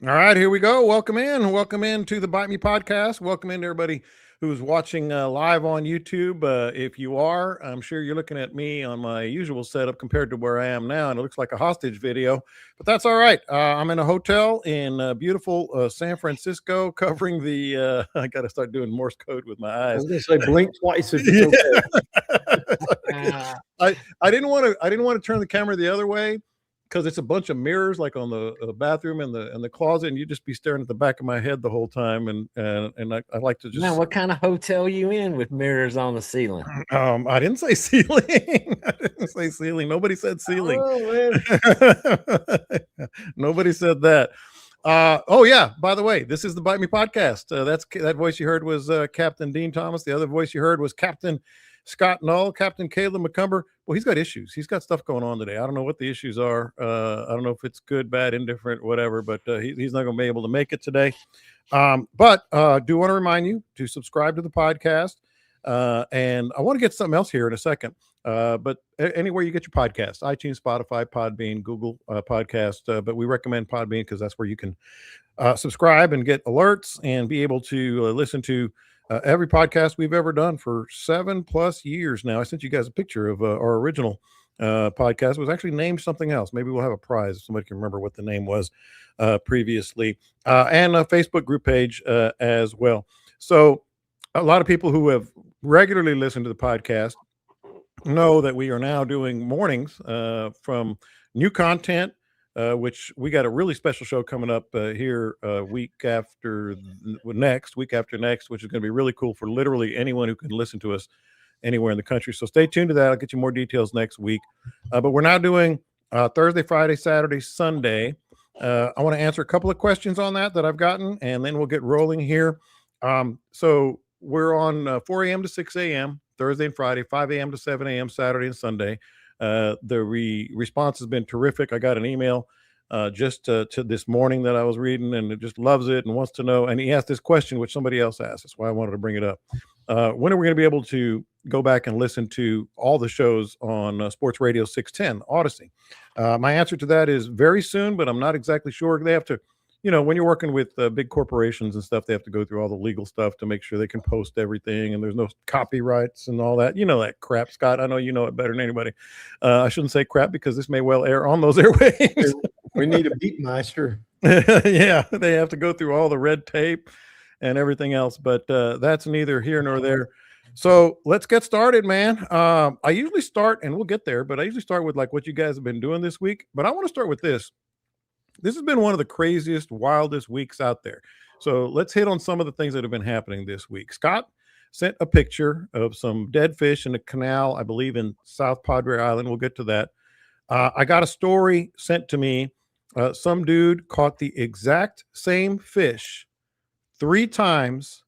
All right, here we go. Welcome in. Welcome in to the Bite Me podcast. Welcome in to everybody who's watching live on YouTube. If you are, I'm sure you're looking at me on my usual setup compared to where I am now, and it looks like a hostage video, but that's all right. I'm in a hotel in beautiful San Francisco, covering the. I got to start doing Morse code with my I eyes. was going to say blink twice if it's okay. I didn't want to turn the camera the other way, because it's a bunch of mirrors like on the bathroom and the closet, and you just be staring at the back of my head the whole time. And I like to just. Now, what kind of hotel you in with mirrors on the ceiling? I didn't say ceiling. I didn't say ceiling. Nobody said ceiling. Oh, man. Nobody said that. Oh yeah, by the way, this is the Bite Me podcast. That voice you heard was Captain Dean Thomas. The other voice you heard was Captain Scott Null. Captain Caleb McCumber. Well, he's got issues. He's got stuff going on today. I don't know what the issues are. I don't know if it's good, bad, indifferent, whatever, but he's not going to be able to make it today. But do want to remind you to subscribe to the podcast. And I want to get something else here in a second. But anywhere you get your podcast, iTunes, Spotify, Podbean, Google Podcast. But we recommend Podbean because that's where you can subscribe and get alerts and be able to listen to every podcast we've ever done for 7+ years now. I sent you guys a picture of our original podcast. It was actually named something else. Maybe we'll have a prize if somebody can remember what the name was previously. And a Facebook group page as well. So a lot of people who have regularly listened to the podcast know that we are now doing mornings from new content, which we got a really special show coming up here week after next, which is going to be really cool for literally anyone who can listen to us anywhere in the country. So stay tuned to that. I'll get you more details next week. But we're now doing Thursday, Friday, Saturday, Sunday. I want to answer a couple of questions on that I've gotten, and then we'll get rolling here. So we're on 4 a.m. to 6 a.m. Thursday and Friday, 5 a.m. to 7 a.m. Saturday and Sunday. The response has been terrific. I got an email just to this morning that I was reading, and it just loves it and wants to know. And he asked this question, which somebody else asked. That's why I wanted to bring it up. When are we going to be able to go back and listen to all the shows on Sports Radio 610 Odyssey? My answer to that is very soon, but I'm not exactly sure. They have to, when you're working with big corporations and stuff, they have to go through all the legal stuff to make sure they can post everything, and there's no copyrights and all that. You know that crap, Scott. I know you know it better than anybody. I shouldn't say crap because this may well air on those airwaves. We need a beatmeister. Yeah, they have to go through all the red tape and everything else, but that's neither here nor there. So let's get started, man. I usually start, and we'll get there, but I usually start with like what you guys have been doing this week. But I want to start with this. This has been one of the craziest, wildest weeks out there. So let's hit on some of the things that have been happening this week. Scott sent a picture of some dead fish in a canal, I believe in South Padre Island. We'll get to that. I got a story sent to me. Some dude caught the exact same fish 3 times,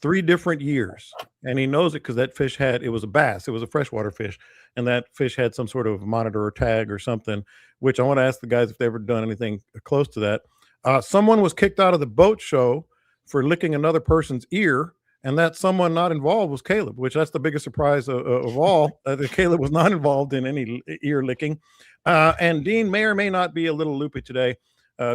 3 different years. And he knows it because that fish it was a bass. It was a freshwater fish. And that fish had some sort of monitor or tag or something, which I want to ask the guys if they've ever done anything close to that. Someone was kicked out of the boat show for licking another person's ear, and that someone not involved was Caleb, which that's the biggest surprise of all, that Caleb was not involved in any ear licking. And Dean may or may not be a little loopy today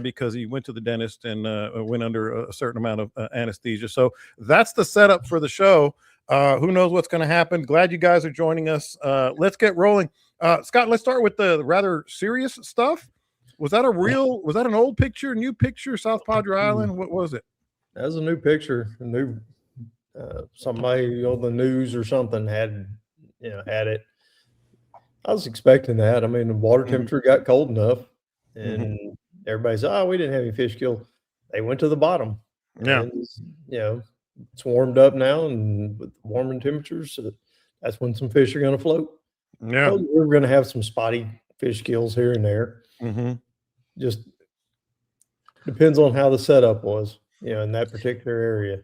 because he went to the dentist and went under a certain amount of anesthesia. So that's the setup for the show. Who knows what's going to happen? Glad you guys are joining us. Let's get rolling. Scott, let's start with the rather serious stuff. Was that an old picture, new picture, South Padre Island? What was it? That was a new picture. Somebody on the news or something had it. I was expecting that. I mean, the water temperature got cold enough, and everybody said, "Oh, we didn't have any fish killed." They went to the bottom. Yeah. And, it's warmed up now, and with warming temperatures, so that's when some fish are going to float. Yeah, so we're going to have some spotty fish kills here and there. Just depends on how the setup was, in that particular area.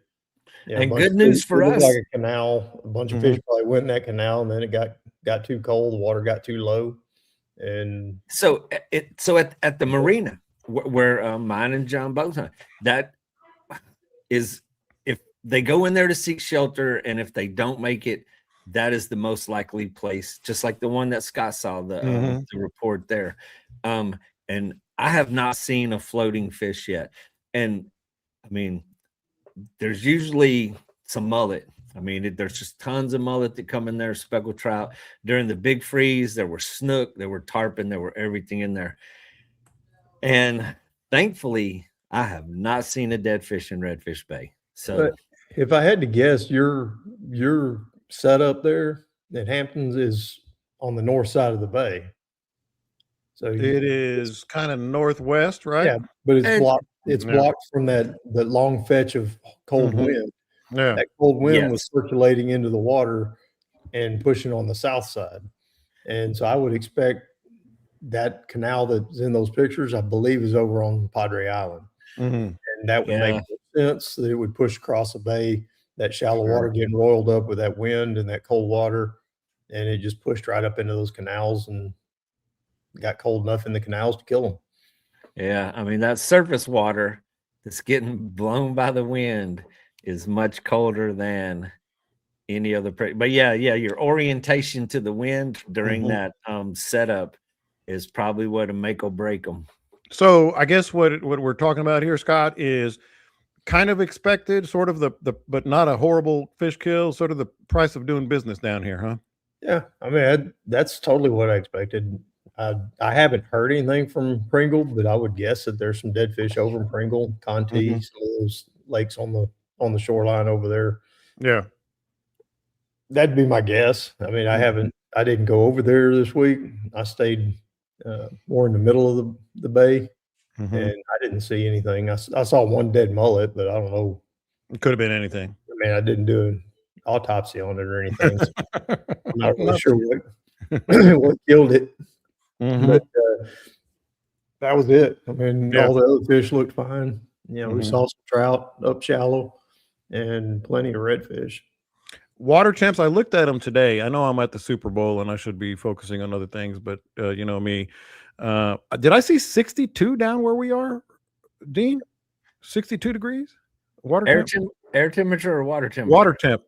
And good news for us, like a canal. A bunch of fish probably went in that canal, and then it got too cold. The water got too low, and so at the marina where mine and John both hunt, that is. They go in there to seek shelter, and if they don't make it, that is the most likely place, just like the one that Scott saw, the report there. And I have not seen a floating fish yet. And I mean, there's usually some mullet. I mean, there's just tons of mullet that come in there, speckled trout. During the big freeze, there were snook, there were tarpon, there were everything in there. And thankfully, I have not seen a dead fish in Redfish Bay. So But if I had to guess, your setup there at Hamptons is on the north side of the bay. So It is kind of northwest, right? yeah, but it's And- blocked. It's Yeah. blocked from that long fetch of cold Mhm. wind. Yeah. That cold wind was Yes. circulating into the water and pushing on the south side. And so I would expect that canal that's in those pictures, I believe, is over on Padre Island. Mhm. And that would make sense that it would push across the bay, that shallow water getting roiled up with that wind and that cold water. And it just pushed right up into those canals and got cold enough in the canals to kill them. yeah, I mean, that surface water that's getting blown by the wind is much colder than any other. But yeah, your orientation to the wind during that setup is probably what will make or break them. So I guess what we're talking about here, Scott, is kind of expected, sort of the but not a horrible fish kill, sort of the price of doing business down here, huh? Yeah, I mean, that's totally what I expected. I haven't heard anything from Pringle, but I would guess that there's some dead fish over in Pringle, Contee, some of those lakes on the shoreline over there. Yeah. That'd be my guess. I mean, I didn't go over there this week. I stayed more in the middle of the bay, Mhm. and I didn't see anything. I saw one dead mullet, but I don't know. It could have been anything. I mean, I didn't do an autopsy on it or anything. So I'm not really sure what killed it. Mhm. But that was it. I mean, Yeah. all the other fish looked fine. You know, we Mhm. saw some trout up shallow and plenty of redfish. Water temps, I looked at them today. I know I'm at the Super Bowl and I should be focusing on other things, but you know me. Did I see 62 down where we are, Dean? 62 degrees? Water temp? Air temperature or water temperature? Water temp.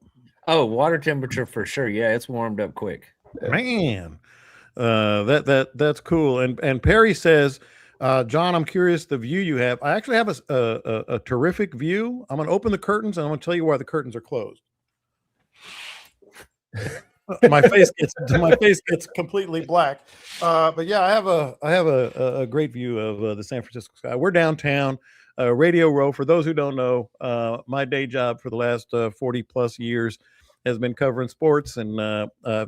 Oh, water temperature for sure. Yeah, it's warmed up quick. Man. That's cool. And Perry says, John, I'm curious the view you have. I actually have a terrific view. I'm gonna open the curtains and I'm gonna tell you why the curtains are closed. my face gets completely black. But yeah, I have a great view of the San Francisco sky. We're downtown, Radio Row. For those who don't know, my day job for the last 40 plus years has been covering sports, and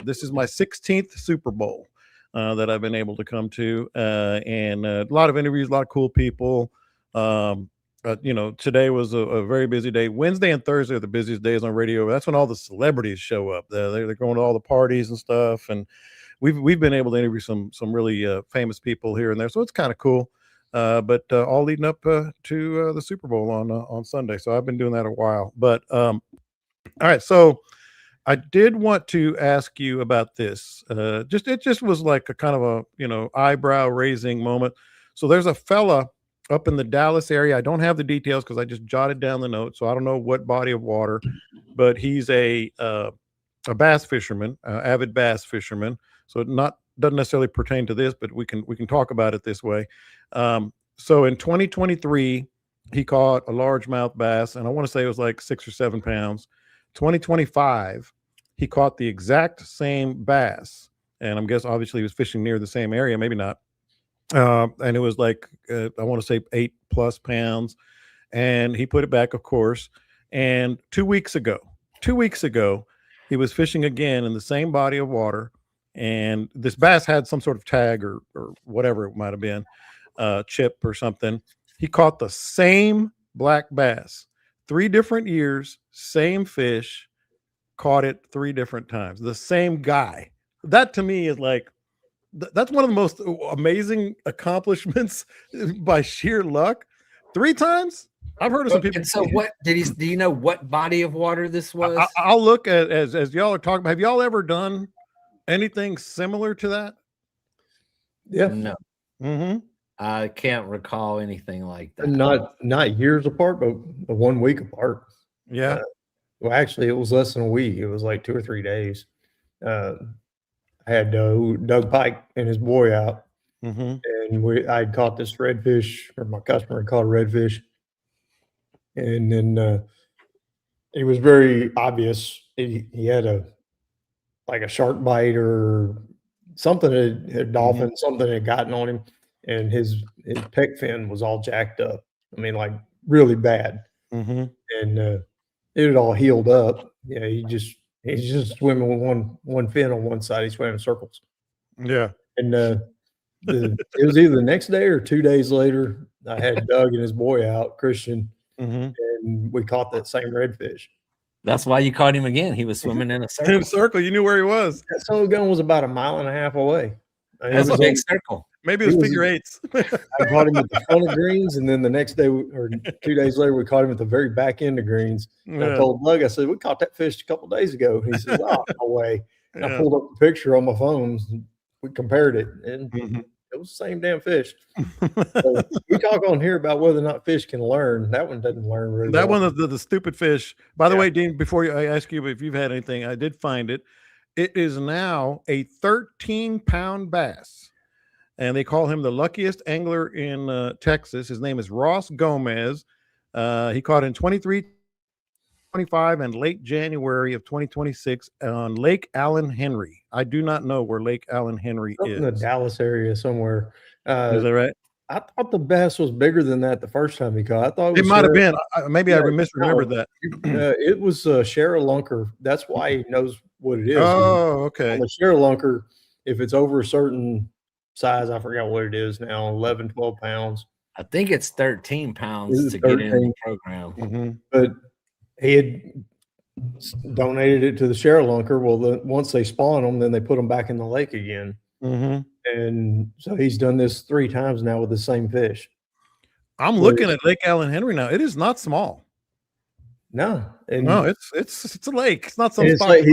this is my 16th Super Bowl that I've been able to come to, and a lot of interviews, a lot of cool people. You know, today was a very busy day. Wednesday and Thursday are the busiest days on radio. That's when all the celebrities show up. They're going to all the parties and stuff, and we've been able to interview some really famous people here and there. So it's kind of cool. But all leading up to the Super Bowl on Sunday. So I've been doing that a while. But all right, so I did want to ask you about this. It just was like a kind of a eyebrow raising moment. So there's a fella up in the Dallas area. I don't have the details because I just jotted down the note, so I don't know what body of water, but he's a bass fisherman, avid bass fisherman. So it doesn't necessarily pertain to this, but we can talk about it this way. So in 2023, he caught a largemouth bass, and I want to say it was like 6 or 7 pounds. 2025, he caught the exact same bass, and I'm guessing obviously he was fishing near the same area, maybe not. And it was like I want to say 8+ pounds, and he put it back, of course. And 2 weeks ago, he was fishing again in the same body of water, and this bass had some sort of tag or whatever it might have been, chip or something. He caught the same black bass, 3 different years, same fish, caught it 3 different times, the same guy. That to me is like, that's one of the most amazing accomplishments by sheer luck. 3 times. I've heard of some people. And so what do you know what body of water this was? I'll look at as y'all are talking about. Have y'all ever done anything similar to that? Yeah. No. Mm-hmm. I can't recall anything like that. Not years apart, but 1 week apart. Yeah. Well, actually, it was less than a week. It was like 2 or 3 days. I had Doug Pike and his boy out, And I had caught this redfish, or my customer had caught a redfish, and then it was very obvious he had a shark bite or something, a dolphin, something had gotten on him, and his pec fin was all jacked up. I mean, like really bad, and it had all healed up. Yeah, he's just swimming with one fin on one side. He's swimming in circles. Yeah, and it was either the next day or 2 days later. I had Doug and his boy out, Christian, and we caught that same redfish. That's why you caught him again. He was swimming in a circle. In a circle, you knew where he was. That son of a gun was about 1.5 miles away. That's a big circle. Maybe it was figure eights. I caught him at the front of greens, and then the next day or 2 days later, we caught him at the very back end of greens. And I told Doug, I said, we caught that fish a couple of days ago. He said, oh, no way. And I pulled up the picture on my phone. We compared it, and it was the same damn fish. So we talk on here about whether or not fish can learn. That one doesn't learn really That well. one is the stupid fish. By the way, Dean, before I ask you if you've had anything, I did find it. It is now a 13-pound bass, and they call him the luckiest angler in Texas. His name is Ross Gomez. He caught in 23-25 and late January of 2026 on Lake Allen Henry. I do not know where Lake Allen Henry is. In the Dallas area somewhere. Is that right? I thought the bass was bigger than that the first time he caught. I thought it might have been. Maybe I misremembered that. It was Lunker. That's why he knows what it is. Oh, okay. The Lunker, if it's over a certain size, I forgot what it is now, 11, 12 pounds. I think it's 13 pounds to get in the program. But he had donated it to the Lunker. Well, once they spawn them, then they put them back in the lake again. And so he's done this 3 times now with the same fish. I'm looking at Lake Allen Henry now. It is not small. No, it's a lake. It's not some spot. Like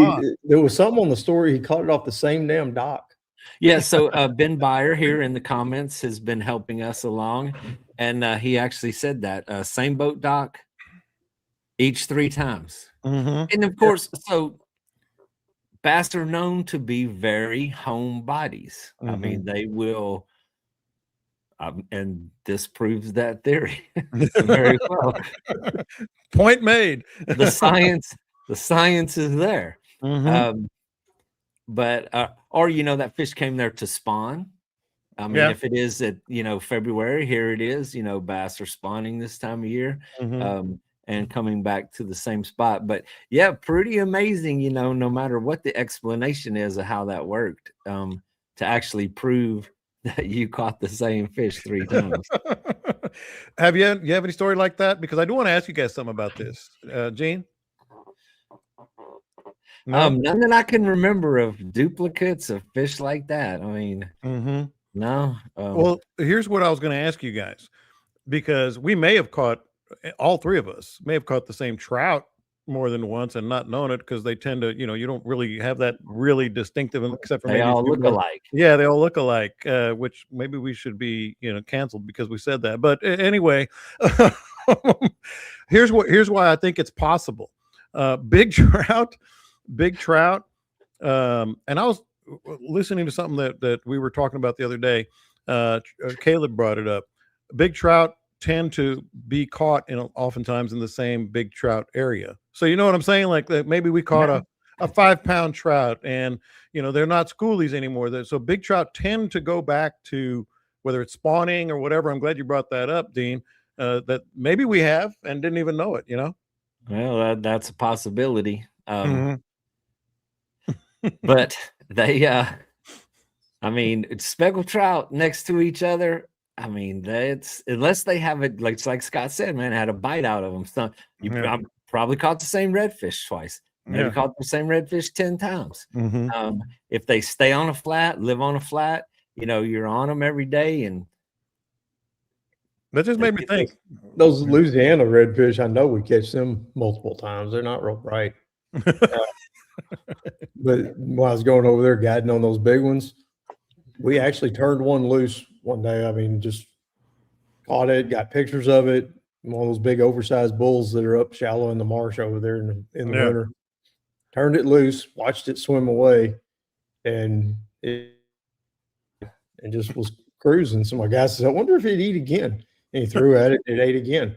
there was something on the story. He caught it off the same damn dock. Yeah. So Ben Byer here in the comments has been helping us along, and he actually said that same boat dock, each 3 times. And of course, so bass are known to be very home bodies. I mean, they will. And this proves that theory very well. Point made. The science is there. But or that fish came there to spawn. I mean, if it is at February, here it is. Bass are spawning this time of year, and coming back to the same spot. But yeah, pretty amazing. No matter what the explanation is of how that worked, to actually prove that you caught the same fish 3 times. Have you any story like that? Because I do want to ask you guys something about this. Gene? No? None that I can remember of duplicates of fish like that. I mean, no. Well, here's what I was going to ask you guys, because we may have caught, all 3 of us may have caught the same trout more than once and not known it, because they tend to, you don't really have that really distinctive, except for they all look alike. Yeah, they all look alike, which maybe we should be, canceled because we said that. But anyway, here's why I think it's possible. Big trout. And I was listening to something that we were talking about the other day. Caleb brought it up. Big trout tend to be caught oftentimes in the same big trout area. So you know what I'm saying? Like maybe we caught a 5-pound trout, and they're not schoolies anymore. So big trout tend to go back to whether it's spawning or whatever. I'm glad you brought that up, Dean. That maybe we have and didn't even know it. Well, that's a possibility. But they, I mean, speckled trout next to each other. I mean, that's unless they have it, like Scott said, man, had a bite out of them. So you probably caught the same redfish twice. Maybe caught the same redfish 10 times. If they stay on a flat, live on a flat, you're on them every day. And that just made me think. Those Louisiana redfish, I know we catch them multiple times. They're not real bright. But when I was going over there guiding on those big ones, we actually turned one loose one day. I mean, just caught it, got pictures of it. One of those big oversized bulls that are up shallow in the marsh over there in the winter. Turned it loose, watched it swim away, and just was cruising. So my guy says, I wonder if he'd eat again. And he threw at it, it ate again.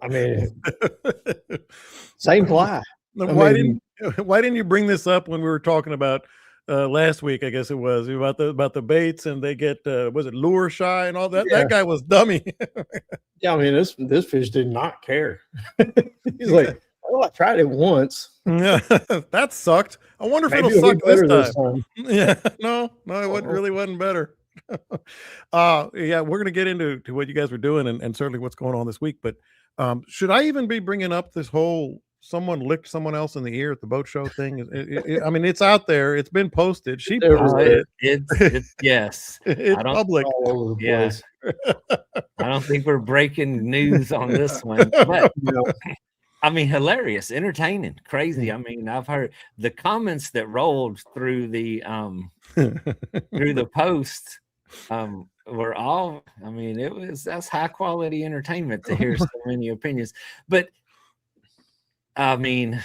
I mean, same fly. Why didn't you bring this up when we were talking about last week? I guess it was about the baits, and they get was it lure shy and all that. Yeah. That guy was dummy. Yeah, I mean, this fish did not care. He's like, well, I tried it once. Yeah, that sucked. I wonder if Maybe it'll suck better this time. time. Yeah, no, it really wasn't better. Yeah, we're gonna get into what you guys were doing and certainly what's going on this week. But should I even be bringing up this whole someone licked someone else in the ear at the boat show thing? I mean, it's out there. It's been posted. She posted it. It's yes. It's public. All over the Yeah. place. I don't think we're breaking news on this one, but I mean, hilarious, entertaining, crazy. I mean, I've heard the comments that rolled through the post were all, I mean, that's high quality entertainment to hear so many opinions. But I mean,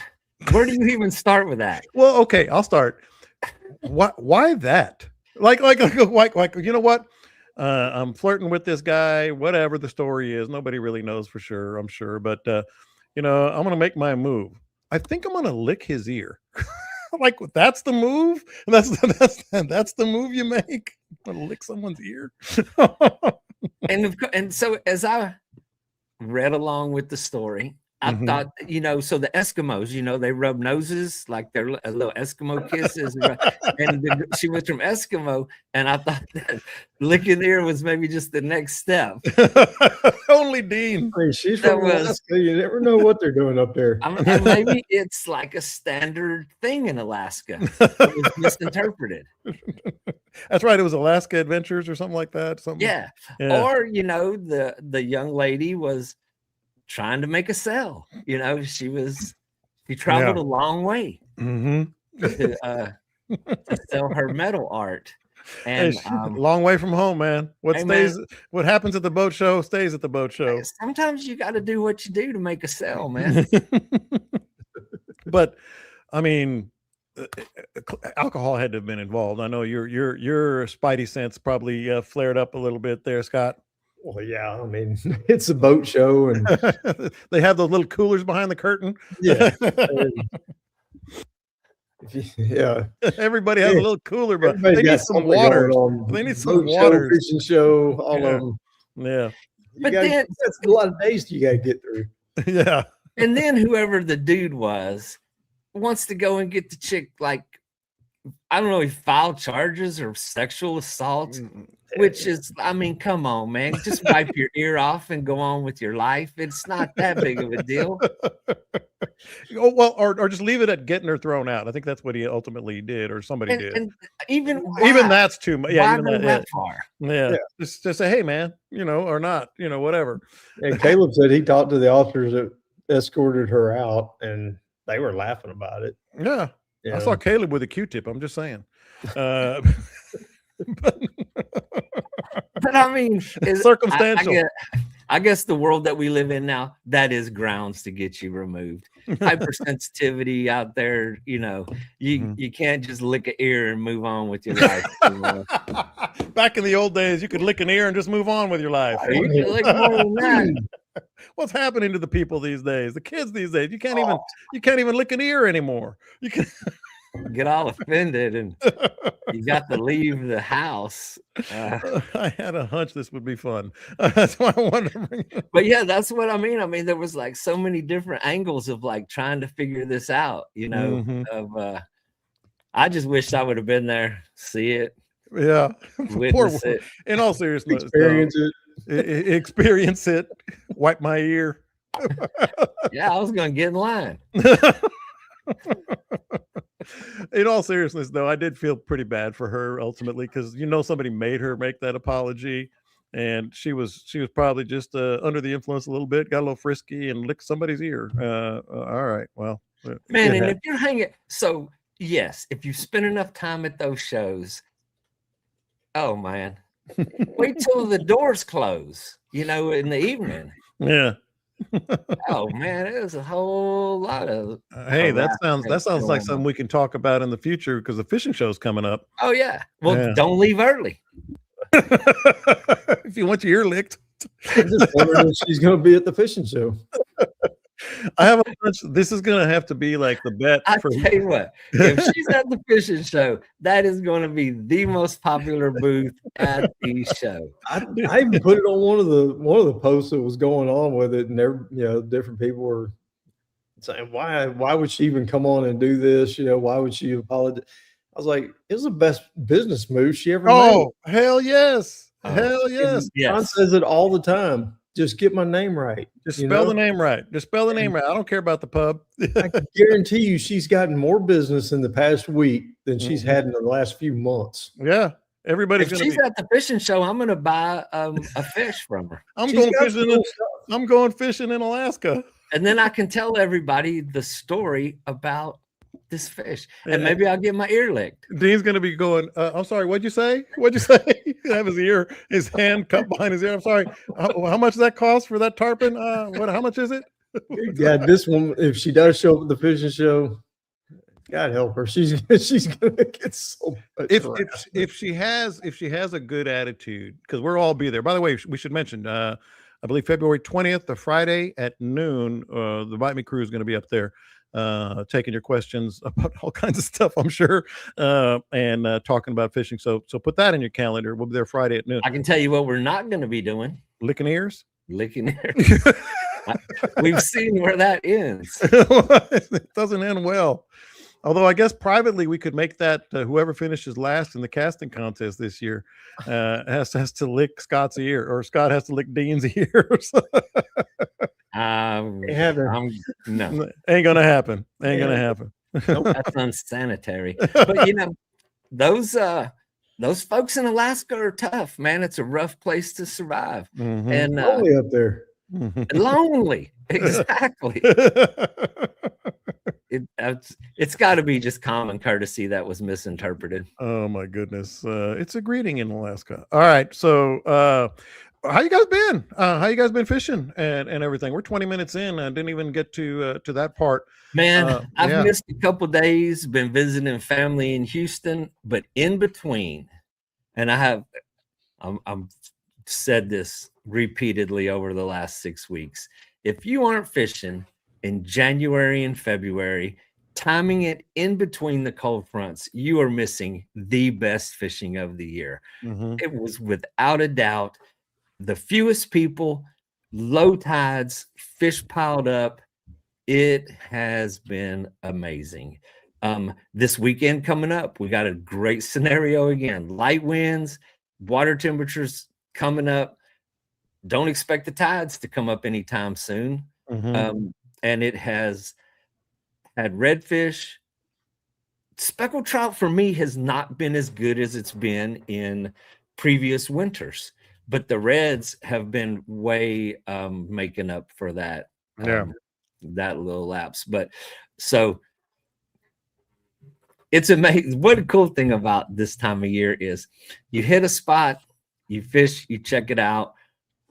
where do you even start with that? Well, okay, I'll start. Why that? Like, you know what? I'm flirting with this guy, whatever the story is. Nobody really knows for sure, I'm sure. But I'm gonna make my move. I think I'm gonna lick his ear. Like, that's the move. That's the move you make. I'm gonna lick someone's ear. and so as I read along with the story, I thought, so the Eskimos, they rub noses like their little Eskimo kisses. And she was from Eskimo, and I thought that licking the ear was maybe just the next step. Only Dean. I mean, she's from Alaska. You never know what they're doing up there. I mean, maybe it's like a standard thing in Alaska. It was misinterpreted. That's right. It was Alaska Adventures or something like that. Yeah. Or, the young lady was trying to make a sell. She traveled a long way to sell her metal art. And long way from home, man. What happens at the boat show stays at the boat show. Sometimes you got to do what you do to make a sell, man. But I mean, alcohol had to have been involved. I know your spidey sense probably flared up a little bit there, Scott. Well, yeah, I mean, it's a boat show, and they have those little coolers behind the curtain. Yeah. Yeah. Everybody has a little cooler, but they need some water. They need some water. Fishing show, all of them. Yeah. But then that's a lot of days you got to get through. Yeah. And then whoever the dude wants to go and get the chick, like, I don't know, he filed charges or sexual assault. Which is, I mean, come on, man. Just wipe your ear off and go on with your life. It's not that big of a deal. Oh, well, or just leave it at getting her thrown out. I think that's what he ultimately did, or somebody did. And even that's too much. Yeah, even that far. Yeah. Just say, hey, man, or not, whatever. And Caleb said he talked to the officers that escorted her out, and they were laughing about it. Yeah. I saw Caleb with a Q-tip. I'm just saying. But I mean, it's circumstantial. I guess the world that we live in now, that is grounds to get you removed. Hypersensitivity out there, you can't just lick an ear and move on with your life. Back in the old days, you could lick an ear and just move on with your life. You can lick more than that. What's happening to the people these days? The kids these days, you can't even lick an ear anymore. You can get all offended and you got to leave the house. I had a hunch this would be fun. That's why I wanted to bring it. But yeah, that's what I mean. I mean, there was like so many different angles of like trying to figure this out, I just wished I would have been there, see it. Yeah. Witness it. In all seriousness. Experience it. Wipe my ear. Yeah, I was going to get in line. In all seriousness, though, I did feel pretty bad for her ultimately because somebody made her make that apology, and she was probably just under the influence a little bit, got a little frisky, and licked somebody's ear. All right, well, man, and if you're hanging, so yes, if you spend enough time at those shows, oh man, wait till the doors close, in the evening. Yeah. Oh man, it was a whole lot of. Hey, that harassment sounds like going something on. we can talk about in the future because the fishing show's coming up. Oh yeah. Well, Yeah. don't leave early. If you want your ear licked. I'm just wondering if she's going to be at the fishing show. I have a hunch this is gonna have to be like the bet I for tell you what, if she's at the fishing show, that is going to be the most popular booth at the show. I even put it on one of the posts that was going on with it, and different people were saying, why would she even come on and do this? Why would she apologize? I was like, it was the best business move she ever made. Oh, hell yes. Oh, Hell yes. John says it all the time. Just get my name right. Just spell the name right. Just spell the name right. I don't care about the pub. I can guarantee you she's gotten more business in the past week than she's had in the last few months. Yeah. Everybody's If she's at the fishing show, I'm going to buy a fish from her. I'm going fishing in Alaska. And then I can tell everybody the story about this fish. And maybe I'll get my ear licked. Dean's going to be going, I'm sorry, what'd you say? What'd you say? Have his hand cupped behind his ear. I'm sorry. How much does that cost for that tarpon? How much is it? Yeah, this one, if she does show up at the fishing show, God help her. She's gonna get so much. If she has a good attitude, because we'll all be there. By the way, we should mention I believe February 20th, the Friday at noon, the Bite Me crew is going to be up there taking your questions about all kinds of stuff, I'm sure, and talking about fishing. So put that in your calendar. We'll be there Friday at noon. I can tell you what we're not going to be doing. Licking ears. We've seen where that ends. It doesn't end well. Although I guess privately we could make that whoever finishes last in the casting contest this year has to lick Scott's ear, or Scott has to lick Dean's ears. No, ain't gonna happen. Gonna happen. Nope, that's unsanitary. But those folks in Alaska are tough, man. It's a rough place to survive. Mm-hmm. And lonely up there. Lonely, exactly. It's got to be just common courtesy that was misinterpreted. Oh my goodness, it's a greeting in Alaska. All right, so how you guys been? How you guys been fishing and everything? We're 20 minutes in. I didn't even get to that part. Man, I've missed a couple days. Been visiting family in Houston, but in between, and I'm said this repeatedly over the last 6 weeks. If you aren't fishing in January and February, timing it in between the cold fronts, you are missing the best fishing of the year. Mm-hmm. It was without a doubt the fewest people, low tides, fish piled up. It has been amazing. This weekend coming up, we got a great scenario again. Light winds, water temperatures coming up. Don't expect the tides to come up anytime soon. Mm-hmm. And it has had redfish. Speckled trout for me has not been as good as it's been in previous winters, but the reds have been way making up for that. That little lapse. But so it's amazing. What a cool thing about this time of year is you hit a spot, you fish, you check it out,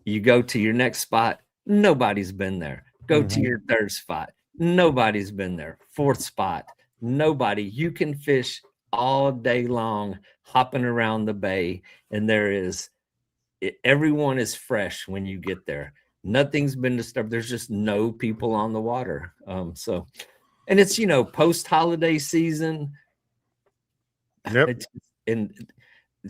you go to your next spot. Nobody's been there. Go to your third spot. Nobody's been there. Fourth spot. Nobody. You can fish all day long, hopping around the bay, and everyone is fresh when you get there. Nothing's been disturbed. There's just no people on the water. And it's post-holiday season. Yep. And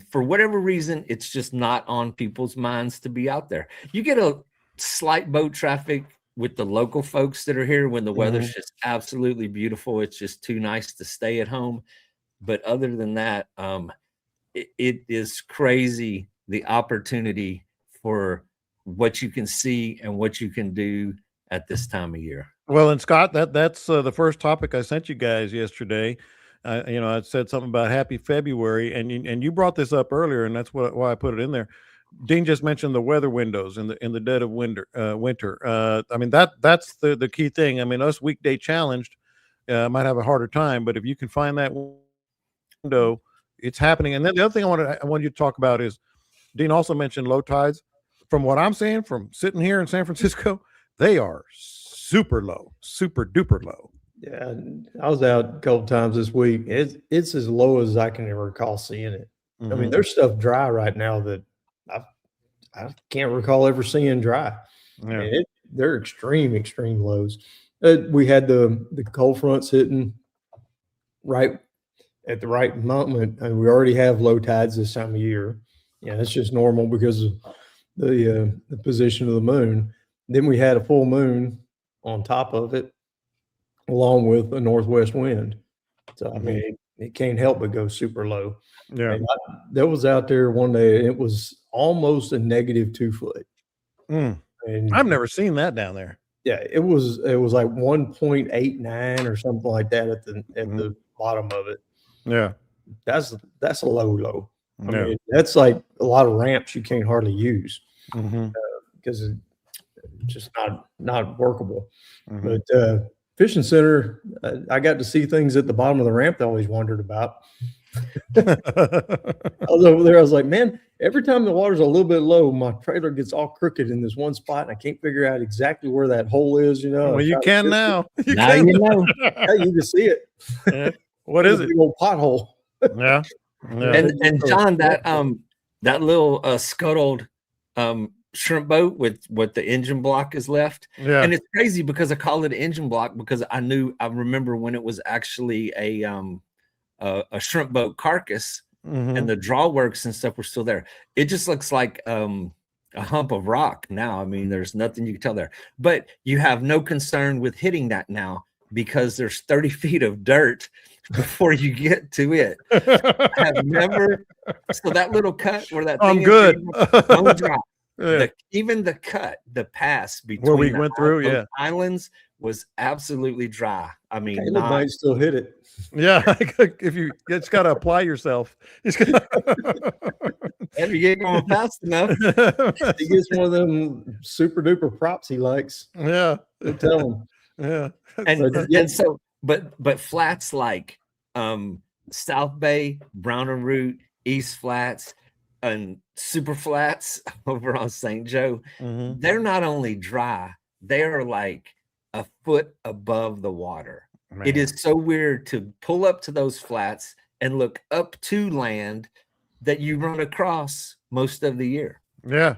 for whatever reason, it's just not on people's minds to be out there. You get a slight boat traffic with the local folks that are here when the weather's just absolutely beautiful. It's just too nice to stay at home. But other than that, it is crazy, the opportunity for what you can see and what you can do at this time of year. Well, and Scott, that's the first topic I sent you guys yesterday. I said something about Happy February, and you brought this up earlier, and that's why I put it in there. Dean just mentioned the weather windows in the dead of winter. I mean that's the key thing. I mean, us weekday challenged might have a harder time, but if you can find that window, it's happening. And then the other thing I want you to talk about is Dean also mentioned low tides. From what I'm seeing, from sitting here in San Francisco, they are super low, super duper low. Yeah, I was out a couple times this week. It's as low as I can ever recall seeing it. I mean, there's stuff dry right now that I can't recall ever seeing dry. Yeah. And they're extreme lows. We had the cold fronts hitting right at the right moment, and we already have low tides this time of year. Yeah, that's just normal because of the position of the moon. Then we had a full moon on top of it, along with a northwest wind. So I mean, it can't help but go super low. Yeah. That was out there one day, and it was almost a -2 foot. And I've never seen that down there. yeah, it was like 1.89 or something like that at the bottom of it. Yeah. That's a low. I Yeah. mean, that's like a lot of ramps you can't hardly use because it's just not workable. But fishing center, I got to see things at the bottom of the ramp that I always wondered about. I was over there. I was like, man, every time the water's a little bit low, my trailer gets all crooked in this one spot, and I can't figure out exactly where that hole is. Well, you can now. Now you know. Yeah, you can see it. Yeah. What is it? Big old pothole. Yeah. And John, that little scuttled shrimp boat with what the engine block is left. Yeah. And it's crazy because I call it an engine block because I remember when it was actually a shrimp boat carcass and the drawworks and stuff were still there. It just looks like a hump of rock now. I mean, there's nothing you can tell there, but you have no concern with hitting that now because there's 30 feet of dirt before you get to it. I have never, so that little cut where that thing good. Don't drop. Yeah. Even the cut, the pass between Where we went through, those islands was absolutely dry. I mean, Caleb might still hit it. Yeah, if you just got to apply yourself. If you get going fast enough, he gets one of them super duper props he likes. Yeah, tell him. Yeah, and so, but flats like South Bay, Brown and Root, East Flats, and super flats over on St. Joe, they're not only dry, they're like a foot above the water. Man. It is so weird to pull up to those flats and look up to land that you run across most of the year. Yeah.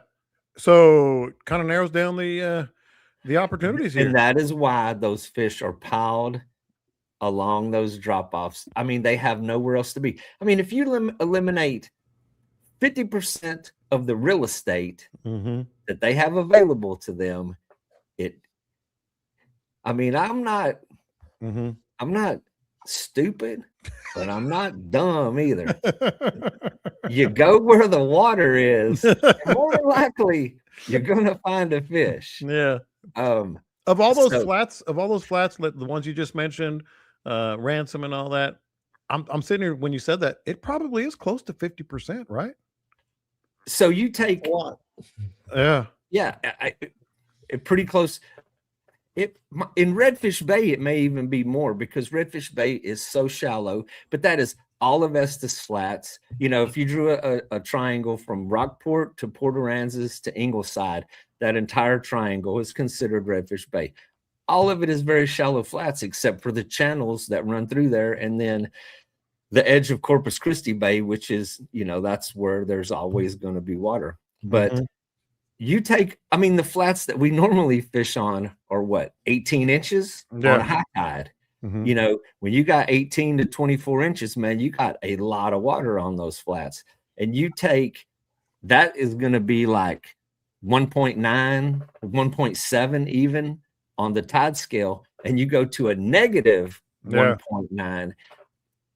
So kind of narrows down the opportunities here. And that is why those fish are piled along those drop-offs. I mean, they have nowhere else to be. I mean, if you eliminate 50% of the real estate that they have available to them, I'm not stupid, but I'm not dumb either. You go where the water is, more than likely you're gonna find a fish. Yeah. Of all those flats, the ones you just mentioned, Ransom and all that, I'm sitting here when you said that, it probably is close to 50%, right? So you take pretty close. In Redfish Bay, it may even be more because Redfish Bay is so shallow, but that is all of Estes Flats. You know, if you drew a triangle from Rockport to Port Aransas to Ingleside, that entire triangle is considered Redfish Bay. All of it is very shallow flats, except for the channels that run through there. And then the edge of Corpus Christi Bay, which is, you know, that's where there's always going to be water. But you take, I mean, the flats that we normally fish on are what, 18 inches on high tide. You know, when you got 18 to 24 inches, man, you got a lot of water on those flats. And you take, that is going to be like 1.9, 1.7 even on the tide scale. And you go to a negative 1.9.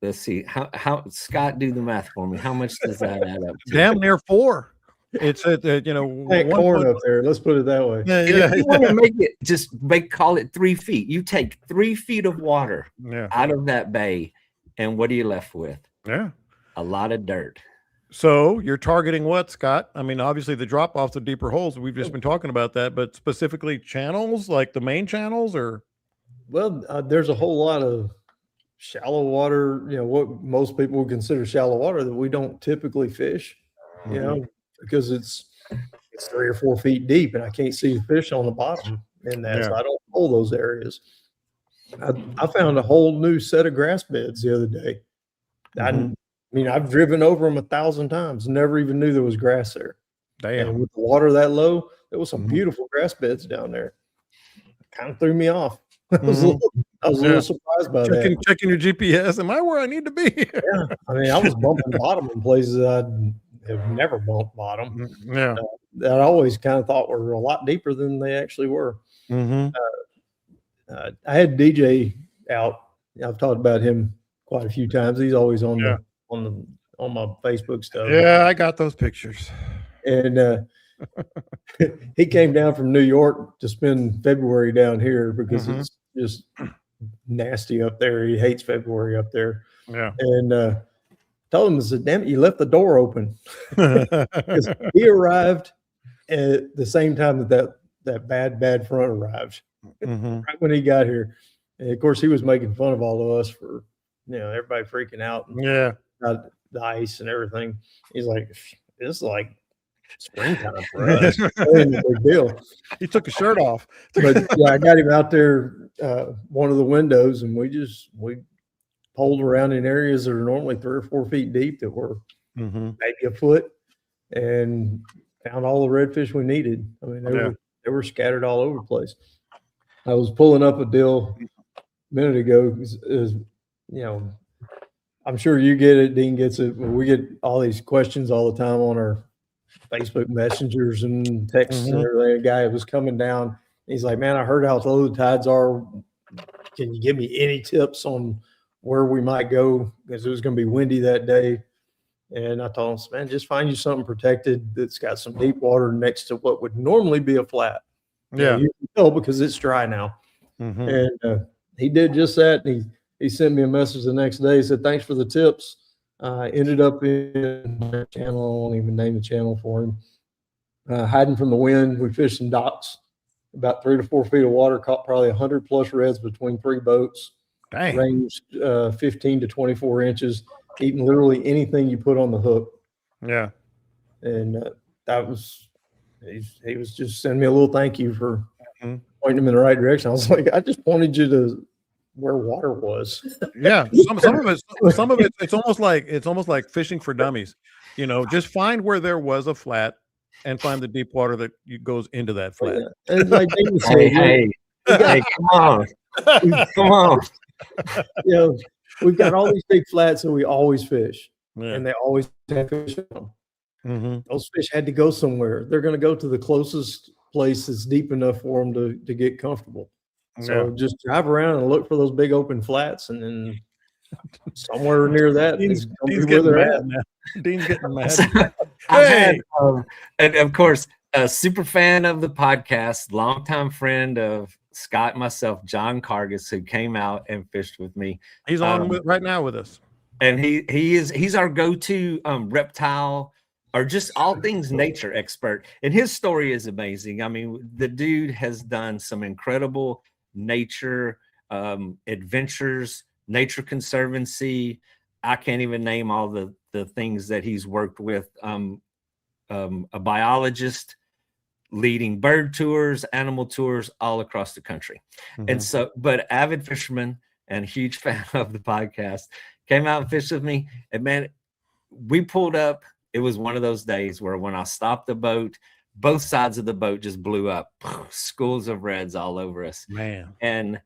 Let's see, how Scott, do the math for me. How much does that add up to? Damn near 4. It's at corn up there. Let's put it that way. If you want to make it, call it 3 feet. You take 3 feet of water out of that bay, and what are you left with? Yeah, a lot of dirt. So you're targeting what, Scott? I mean, obviously the drop-offs of deeper holes. We've just been talking about that, but specifically channels, like the main channels, or? Well, there's a whole lot of shallow water. You know what most people would consider shallow water that we don't typically fish. You know. Because it's 3 or 4 feet deep and I can't see the fish on the bottom. in that. So I don't pull those areas. I found a whole new set of grass beds the other day. I mean, I've driven over them 1,000 times, never even knew there was grass there. Damn. And with the water that low, there was some beautiful grass beds down there. Kind of threw me off. I was a little surprised by that. Checking your GPS. Am I where I need to be? Yeah. I mean, I was bumping bottom in places I have never bumped bottom. Yeah. That I always kind of thought were a lot deeper than they actually were. I had DJ out. I've talked about him quite a few times. He's always on my Facebook stuff. Yeah, I got those pictures. And he came down from New York to spend February down here because it's just nasty up there. He hates February up there. Yeah. And told him, I said, damn it, you left the door open. Because he arrived at the same time that bad front arrived. Right when he got here. And of course, he was making fun of all of us for, everybody freaking out. And about the ice and everything. He's like, this is like springtime for us. Ain't a big deal. He took his shirt off. But yeah, I got him out there, one of the windows, and we poled around in areas that are normally 3 or 4 feet deep that were maybe a foot, and found all the redfish we needed. I mean, they were scattered all over the place. I was pulling up a deal a minute ago. I'm sure you get it, Dean gets it, but we get all these questions all the time on our Facebook messengers and texts and everything. A guy was coming down. He's like, man, I heard how low the tides are. Can you give me any tips on where we might go? Because it was going to be windy that day. And I told him, man, just find you something protected that's got some deep water next to what would normally be a flat. Yeah. You can tell because it's dry now. And he did just that. And he sent me a message the next day. He said, thanks for the tips. Ended up in the channel. I won't even name the channel for him. Hiding from the wind. We fished some docks, about 3 to 4 feet of water, caught probably 100 plus reds between 3 boats. Dang. Ranged 15 to 24 inches, eating literally anything you put on the hook. Yeah. And that was, he was just sending me a little thank you for pointing him in the right direction. I was like, I just pointed you to where water was. Yeah. Some of it, it's almost like fishing for dummies. Just find where there was a flat and find the deep water that goes into that flat. Yeah. And like David said, hey, come on. Come on. We've got all these big flats that we always fish, Yeah. and they always have fish on Mhm. those fish had to go somewhere. They're going to go to the closest place that's deep enough for them to get comfortable. So just drive around and look for those big open flats, and then somewhere near that is Dean's where they're getting at. mad now. Dean's getting mad. Hey, and of course, a super fan of the podcast, longtime friend of Scott and myself, John Cargis, who came out and fished with me. He's on right now with us, and he's our go-to reptile or just all things nature expert. And his story is amazing. I mean, the dude has done some incredible nature adventures, nature conservancy. I can't even name all the things that he's worked with. A biologist leading bird tours, animal tours all across the country. And so, but avid fisherman and huge fan of the podcast, came out and fished with me. And man, we pulled up. It was one of those days where when I stopped the boat, both sides of the boat just blew up, schools of reds all over us. man. And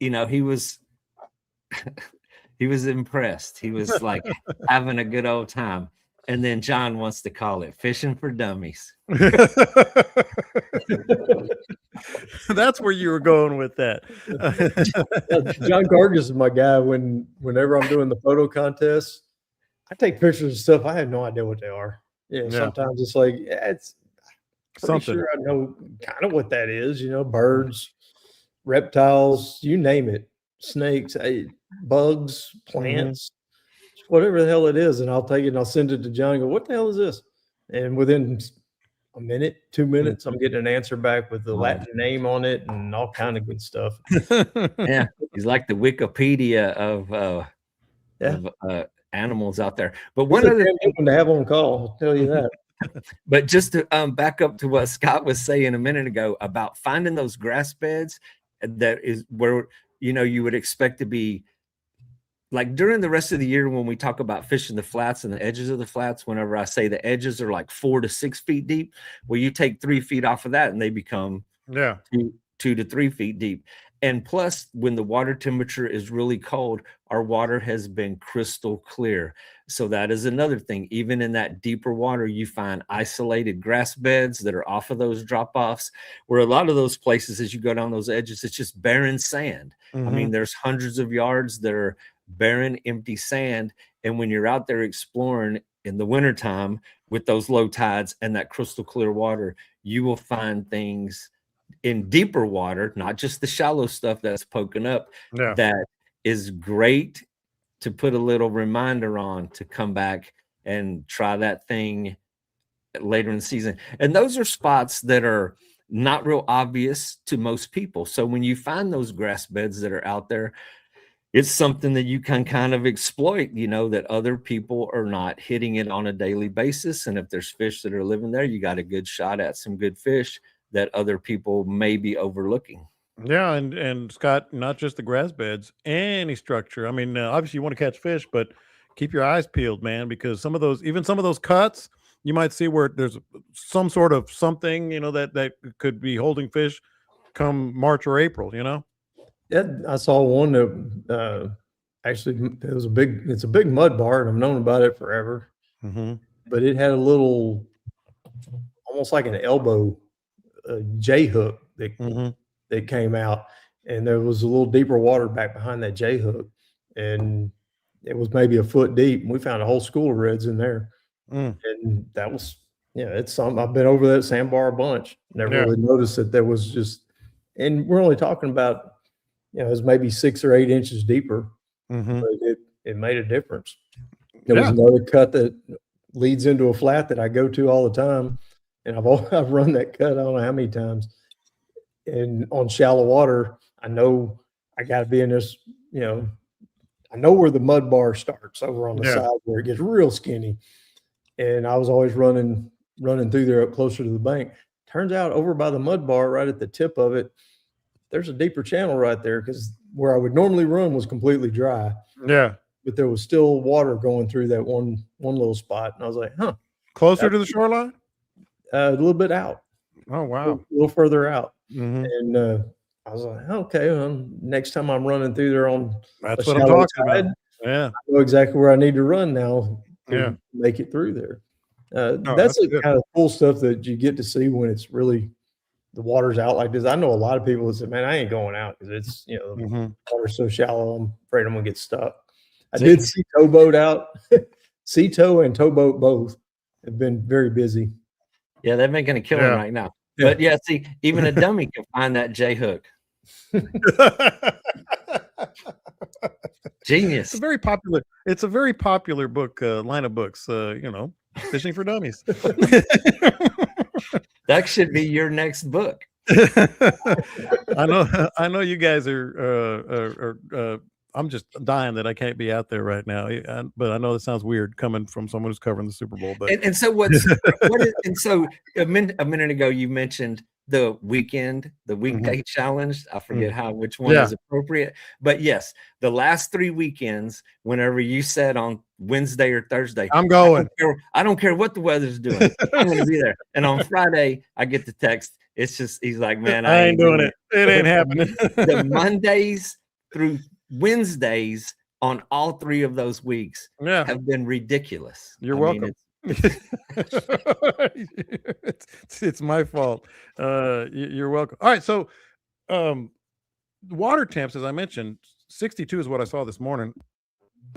he was he was impressed. He was like having a good old time. And then John wants to call it fishing for dummies. That's where you were going with that. John Cargis is my guy. Whenever I'm doing the photo contests, I take pictures of stuff I have no idea what they are. Yeah. Sometimes it's like, it's pretty sure I know kind of what that is. Birds, reptiles, you name it, snakes, bugs, plants, whatever the hell it is, and I'll take it and I'll send it to John and go, what the hell is this? And within a minute, 2 minutes, I'm getting an answer back with the Latin name on it and all kind of good stuff. Yeah, he's like the Wikipedia of animals out there. But one other thing to have on call, I'll tell you that. But just to back up to what Scott was saying a minute ago about finding those grass beds, that is where, you would expect to be like during the rest of the year when we talk about fishing the flats and the edges of the flats. Whenever I say the edges are like 4 to 6 feet deep, well, you take 3 feet off of that and they become 2 to 3 feet deep. And plus, when the water temperature is really cold, our water has been crystal clear. So that is another thing. Even in that deeper water, you find isolated grass beds that are off of those drop-offs, where a lot of those places, as you go down those edges, it's just barren sand. I mean, there's hundreds of yards that are barren, empty sand. And when you're out there exploring in the wintertime with those low tides and that crystal clear water, you will find things in deeper water, not just the shallow stuff that's poking up, that is great to put a little reminder on to come back and try that thing later in the season. And those are spots that are not real obvious to most people. So when you find those grass beds that are out there, it's something that you can kind of exploit, that other people are not hitting it on a daily basis. And if there's fish that are living there, you got a good shot at some good fish that other people may be overlooking. Yeah, and Scott, not just the grass beds, any structure. I mean, obviously you want to catch fish, but keep your eyes peeled, man, because some of those cuts, you might see where there's some sort of something, that could be holding fish come March or April, Yeah, I saw one that actually it's a big mud bar, and I've known about it forever. But it had a little, almost like an elbow J hook that came out, and there was a little deeper water back behind that J hook, and it was maybe a foot deep. And we found a whole school of reds in there, and that was, it's something. I've been over that sandbar a bunch. Never really noticed that there was just, and we're only talking about, it was maybe 6 or 8 inches deeper, but it made a difference. There was another cut that leads into a flat that I go to all the time. And I've run that cut, I don't know how many times. And on shallow water, I know I got to be in this, I know where the mud bar starts over on the side where it gets real skinny. And I was always running through there up closer to the bank. Turns out over by the mud bar, right at the tip of it, there's a deeper channel right there, because where I would normally run was completely dry. Yeah. But there was still water going through that one little spot. And I was like, closer to the shoreline? A little bit out. Oh, wow. A little further out. And I was like, okay, well, next time I'm running through there on that's what I'm talking about. Yeah. I know exactly where I need to run now to make it through there. That's the kind of cool stuff that you get to see when it's really the water's out like this. I know a lot of people that say, man, I ain't going out because it's, the water's so shallow, I'm afraid I'm going to get stuck. I did see towboat out. Sea tow and towboat both have been very busy. Yeah, they're making a killing right now. But see, even a dummy can find that J hook. Genius. It's a very popular book, line of books, Fishing for Dummies. That should be your next book. I know you guys are I'm just dying that I can't be out there right now. But I know it sounds weird coming from someone who's covering the Super Bowl. But and so so a minute ago you mentioned the weekday challenge. I forget which one is appropriate. But yes, the last 3 weekends, whenever you said on Wednesday or Thursday, I'm going. I don't care what the weather's doing. I'm going to be there. And on Friday, I get the text. It's just, he's like, man, I ain't doing it. It ain't happening. The Mondays through Wednesdays on all 3 of those weeks have been ridiculous. You're welcome. It's my fault. You're welcome. All right. So water temps, as I mentioned, 62 is what I saw this morning.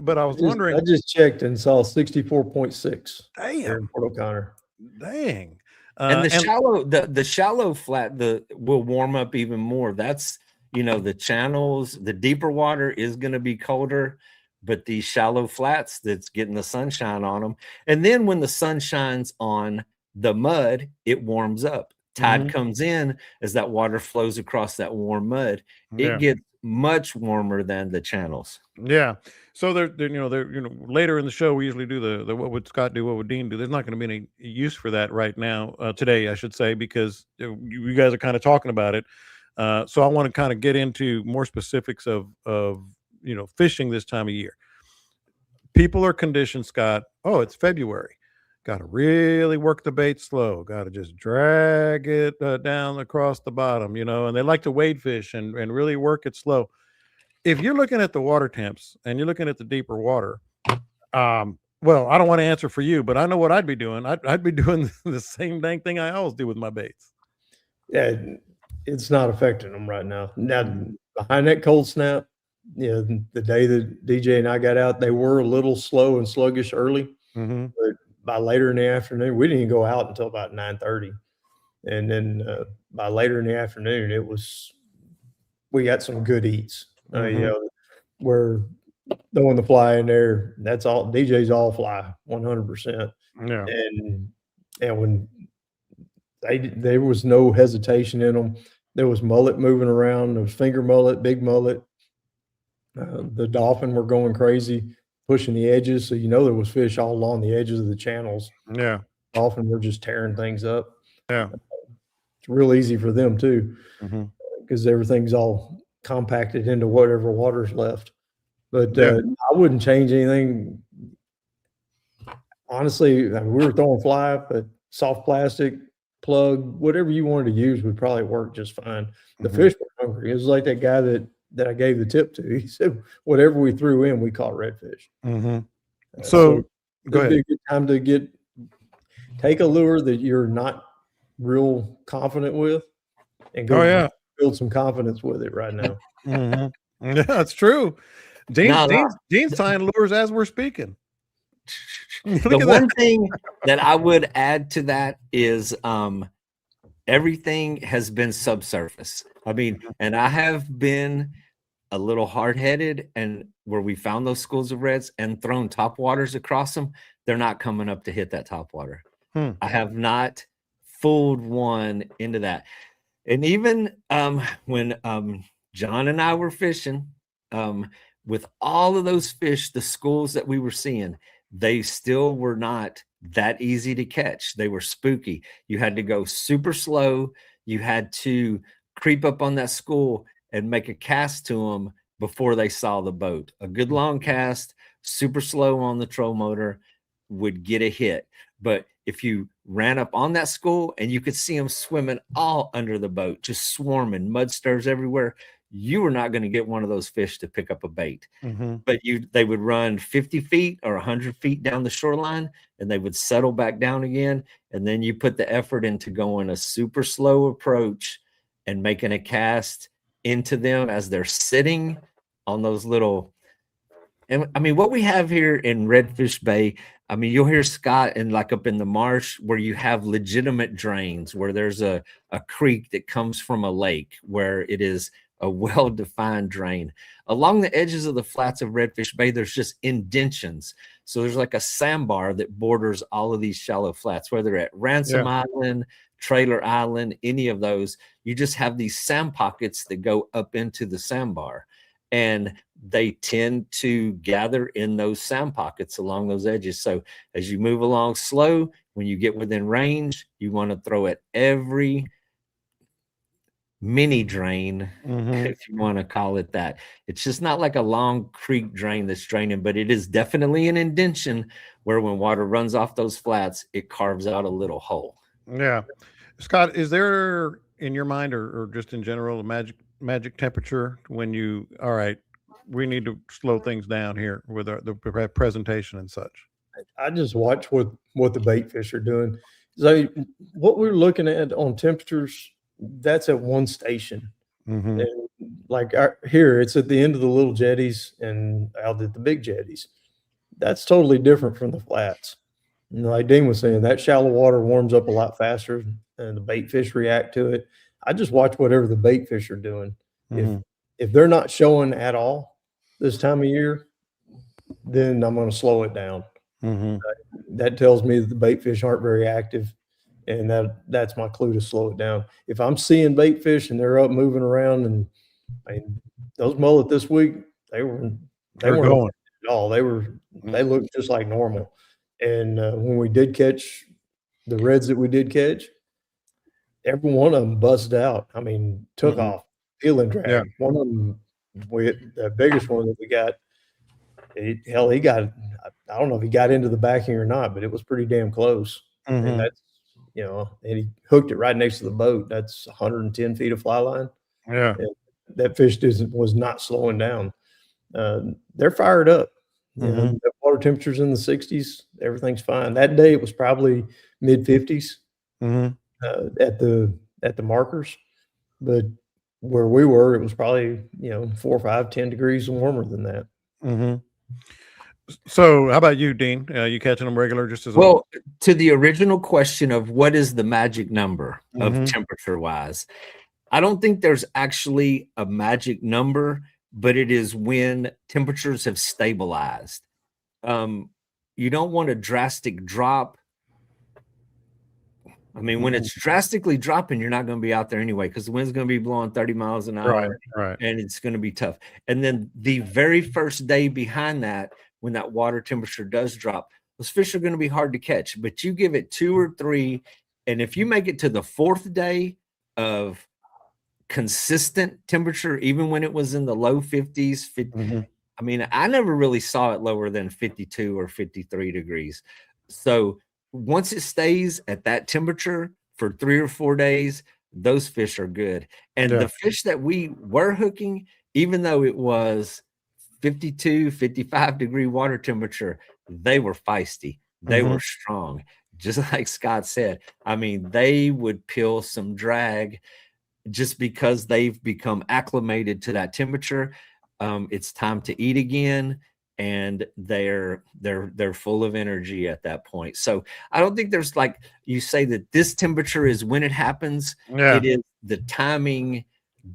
But I was wondering. I just checked and saw 64.6. Damn. Port O'Connor. Dang. And the shallow flat will warm up even more. That's the channels, the deeper water is going to be colder, but these shallow flats that's getting the sunshine on them. And then when the sun shines on the mud, it warms up. Tide comes in as that water flows across that warm mud. It gets much warmer than the channels. Yeah. So they're later in the show we usually do the what would Scott do, what would Dean do. There's not going to be any use for that right now, today I should say, because you guys are kind of talking about it. So I want to kind of get into more specifics of fishing this time of year. People are conditioned, Scott. Oh, it's February. Got to really work the bait slow. Got to just drag it down across the bottom, and they like to wade fish and really work it slow. If you're looking at the water temps and you're looking at the deeper water, well, I don't want to answer for you, but I know what I'd be doing. I'd be doing the same dang thing I always do with my baits. Yeah, it's not affecting them right now. Now, behind that cold snap, the day that DJ and I got out, they were a little slow and sluggish early. Mm-hmm. But by later in the afternoon, we didn't even go out until about 9:30. And then by later in the afternoon, we got some good eats. We're throwing the fly in there. That's all. DJ's all fly, 100%. Yeah. And when there was no hesitation in them. There was mullet moving around. There was finger mullet, big mullet. The dolphin were going crazy, pushing the edges. So there was fish all along the edges of the channels. Yeah. Dolphin were just tearing things up. Yeah. It's real easy for them too, Mm-hmm. everything's all compacted into whatever water's left. But I wouldn't change anything. Honestly, we were throwing fly, but soft plastic, plug, whatever you wanted to use would probably work just fine. The fish were hungry. It was like that guy that I gave the tip to. He said, whatever we threw in, we caught redfish. Mm-hmm. So go ahead. It'd be a good time to take a lure that you're not real confident with and go build some confidence with it right now. Mm-hmm. Yeah, that's true. Dean's tying lures as we're speaking. The one thing that I would add to that is everything has been subsurface. I mean, and I have been a little hard-headed, and where we found those schools of reds and thrown top waters across them, they're not coming up to hit that top water. I have not fooled one into that. And even when John and I were fishing, with all of those fish, the schools that we were seeing, they still were not that easy to catch. They were spooky. You had to go super slow. You had to creep up on that school and make a cast to them before they saw the boat. A good long cast, super slow on the troll motor, would get a hit. But if you ran up on that school and you could see them swimming all under the boat, just swarming, mud stirs everywhere, you were not going to get one of those fish to pick up a bait. But they would run 50 feet or 100 feet down the shoreline, and they would settle back down again. And then you put the effort into going a super slow approach and making a cast into them as they're sitting on those little. And I mean, what we have here in Redfish Bay, I mean, you'll hear Scott and like up in the marsh where you have legitimate drains, where there's a creek that comes from a lake, where it is a well-defined drain. Along the edges of the flats of Redfish Bay, there's just indentions. So there's like a sandbar that borders all of these shallow flats, whether at Ransom Island, Trailer Island, any of those, you just have these sand pockets that go up into the sandbar. And they tend to gather in those sand pockets along those edges. So as you move along slow, when you get within range, you want to throw at every mini drain, if you want to call it that. It's just not like a long creek drain that's draining, but it is definitely an indention where when water runs off those flats, it carves out a little hole. Yeah. Scott, is there in your mind or just in general a magic temperature when all right, we need to slow things down here with the presentation and such? I just watch what the bait fish are doing. So what we're looking at on temperatures, that's at one station. And like here, it's at the end of the little jetties and out at the big jetties. That's totally different from the flats. Like Dean was saying, that shallow water warms up a lot faster and the bait fish react to it. I just watch whatever the bait fish are doing. If they're not showing at all this time of year, then I'm going to slow it down. That tells me that the bait fish aren't very active. And that's my clue to slow it down. If I'm seeing bait fish and they're up moving around and those mullet this week, they weren't going at all. They looked just like normal. And when we did catch the reds that we did catch, every one of them buzzed out. I mean, took off, peeling drag. Yeah. One of them, the biggest one that we got, he got, I don't know if he got into the backing or not, but it was pretty damn close. And that's, and he hooked it right next to the boat. That's 110 feet of fly line. Yeah. And that fish was not slowing down. They're fired up. The water temperature's in the 60s. Everything's fine. That day it was probably mid 50s at the markers, but where we were, it was probably 4, 5, 10 degrees warmer than that. So, how about you, Dean? You catching them regular, just as well? To the original question of what is the magic number of temperature wise, I don't think there's actually a magic number, but it is when temperatures have stabilized. You don't want a drastic drop. I mean, when it's drastically dropping, you're not going to be out there anyway, because the wind's going to be blowing 30 miles an hour, right. And it's going to be tough. And then the very first day behind that, when that water temperature does drop, those fish are going to be hard to catch. But you give it 2 or 3, and if you make it to the 4th day of consistent temperature, even when it was in the low 50s, I mean, I never really saw it lower than 52 or 53 degrees. So once it stays at that temperature for 3 or 4 days, those fish are good. And the fish that we were hooking, even though it was 52, 55 degree water temperature, they were feisty. They were strong. Just like Scott said, I mean, they would peel some drag just because they've become acclimated to that temperature. It's time to eat again, and they're full of energy at that point. So I don't think there's, like you say, that this temperature is when it happens. It is the timing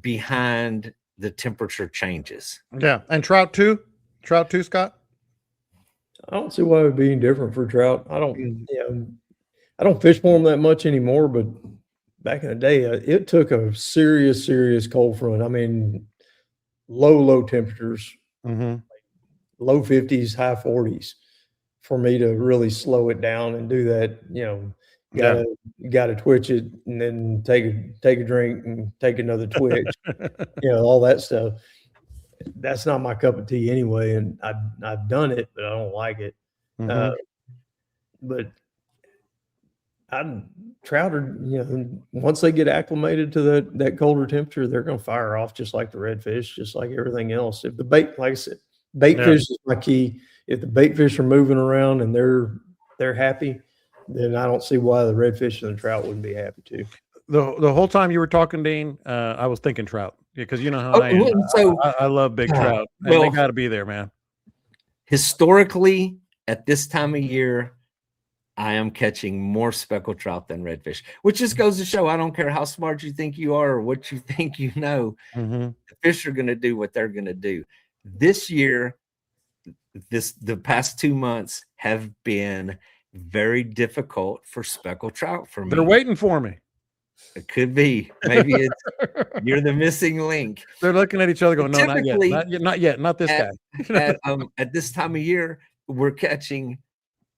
behind the temperature changes. And trout too, Scott? I don't see why it would be any different for trout. I don't fish for them that much anymore, but back in the day, it took a serious cold front. I mean, low temperatures, low 50s, high 40s, for me to really slow it down and do that. Gotta twitch it and then take a drink and take another twitch. All that stuff. That's not my cup of tea anyway, and I've done it, but I don't like it. But trout are, once they get acclimated to that colder temperature, they're going to fire off just like the redfish, just like everything else. If the bait, like I said, bait fish is my key. If the bait fish are moving around and they're happy, then I don't see why the redfish and the trout wouldn't be happy too. The whole time you were talking, Dean, I was thinking trout, because you know how I am. So I love big trout, and they got to be there, man. Historically, at this time of year, I am catching more speckled trout than redfish, which just goes to show, I don't care how smart you think you are or what you think you know, the fish are going to do what they're going to do. This year, the past 2 months have been very difficult for speckled trout for me. They're waiting for me. It could be. Maybe you're the missing link. They're looking at each other going, no, not yet, not this guy. At this time of year, we're catching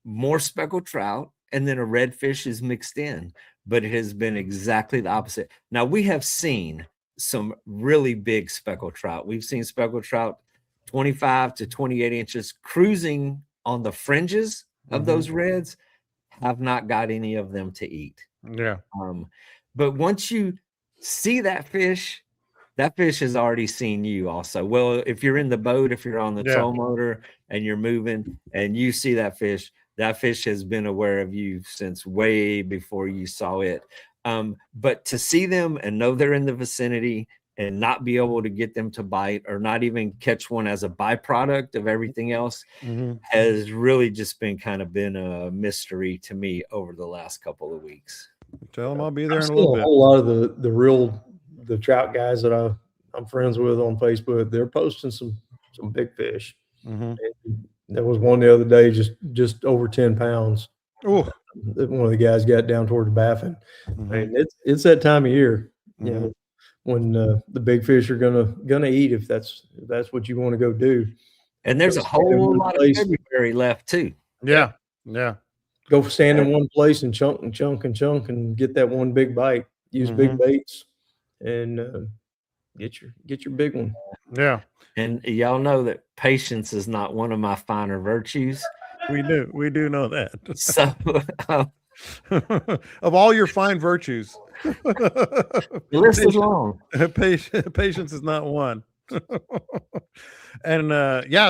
more speckled trout, and then a redfish is mixed in, but it has been exactly the opposite. Now, we have seen some really big speckled trout. We've seen speckled trout 25 to 28 inches cruising on the fringes of those reds. Have not got any of them to eat. But once you see that fish has already seen you also. Well, if you're in the boat, if you're on the tow motor and you're moving and you see that fish has been aware of you since way before you saw it. But to see them and know they're in the vicinity and not be able to get them to bite, or not even catch one as a byproduct of everything else, has really just been a mystery to me over the last couple of weeks. Tell them I'll be there in a little bit. A whole lot of the trout guys that I'm friends with on Facebook, they're posting some big fish. There was one the other day, just over 10 pounds. One of the guys got down toward the Baffin. I mean, it's that time of year. when the big fish are gonna eat if that's what you want to go do. And there's a whole lot of February left too. Yeah. Go stand in one place and chunk and get that one big bite. Use big baits and get your big one. Yeah. And y'all know that patience is not one of my finer virtues. We do know that. So of all your fine virtues, the list is long. Patience is not one. And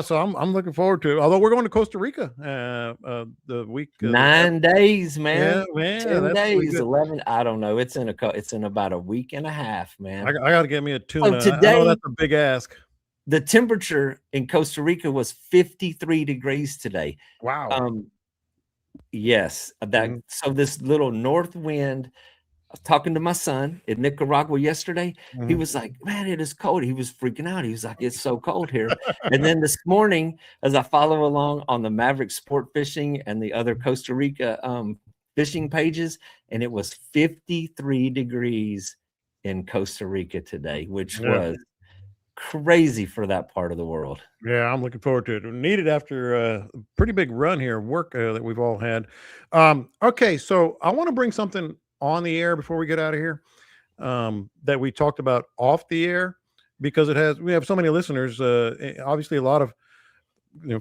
so I'm looking forward to it. Although we're going to Costa Rica the week 9 days, man. Yeah, man, 10 days, 11. I don't know. It's in about a week and a half, man. I got to get me a tuna. Today, I know that's a big ask. The temperature in Costa Rica was 53 degrees today. Wow. Yes. So this little north wind. I was talking to my son in Nicaragua yesterday. He was like, man, it is cold. He was freaking out. He was like, it's so cold here. And then this morning, as I follow along on the Maverick Sport Fishing and the other Costa Rica fishing pages, and it was 53 degrees in Costa Rica today, which was crazy for that part of the world. Yeah, I'm looking forward to it. We need it after a pretty big run here of work that we've all had. Okay, so I want to bring something on the air before we get out of here that we talked about off the air, because we have so many listeners, obviously a lot of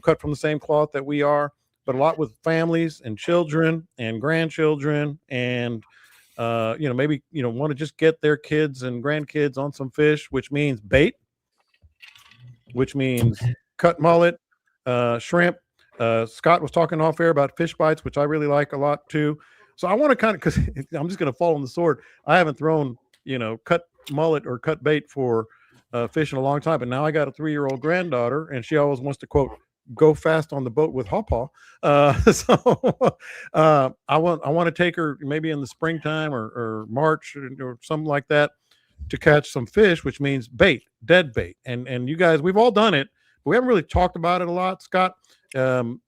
cut from the same cloth that we are, but a lot with families and children and grandchildren and maybe want to just get their kids and grandkids on some fish, which means bait, which means cut mullet, shrimp. Scott was talking off air about fish bites, which I really like a lot too. So I want to kind of, because I'm just going to fall on the sword. I haven't thrown, cut mullet or cut bait for fish in a long time, but now I got a 3-year-old granddaughter, and she always wants to quote, "go fast on the boat with Hawpaw." So I want to take her maybe in the springtime or March or something like that to catch some fish, which means bait, dead bait. And you guys, we've all done it, but we haven't really talked about it a lot, Scott. Well,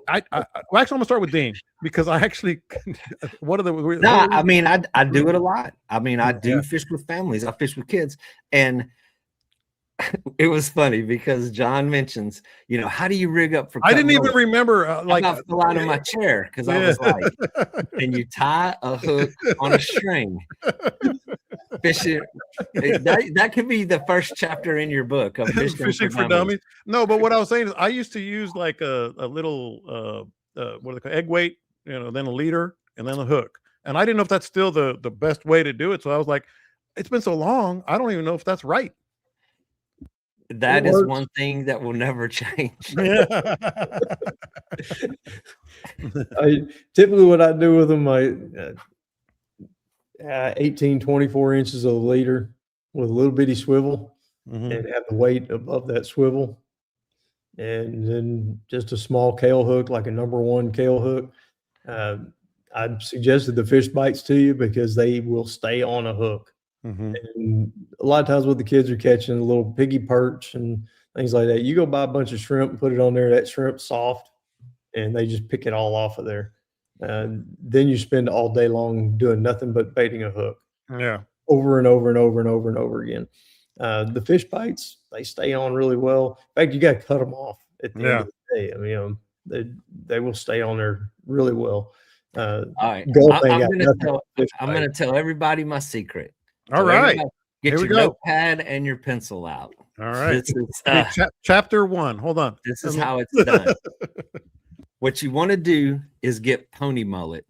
actually, I'm gonna start with Dean, because I actually I do it a lot. I mean, I do fish with families. I fish with kids, and it was funny because John mentions, how do you rig up for? I didn't even remember. I fell out of my chair because I was like, and you tie a hook on a string. Fishing. That could be the first chapter in your book of fishing for dummies. No, but what I was saying is I used to use like a little what do they call egg weight, then a leader and then a hook. And I didn't know if that's still the best way to do it. So I was like, it's been so long, I don't even know if that's right. That is one thing that will never change. Typically what I do with them, 18, 24 inches of leader with a little bitty swivel and have the weight above that swivel. And then just a small kale hook, like a #1 kale hook. I've suggested the fish bites to you because they will stay on a hook. And a lot of times what the kids are catching, a little piggy perch and things like that, you go buy a bunch of shrimp and put it on there, that shrimp's soft, and they just pick it all off of there. Then you spend all day long doing nothing but baiting a hook. Over and over and over and over and over again. The fish bites, they stay on really well. In fact, you got to cut them off at the end of the day. I mean, they will stay on there really well. All right. I'm going to tell everybody my secret. All right. Get your notepad and your pencil out. All right. This is, chapter 1. Hold on. This is how it's done. What you want to do is get pony mullet,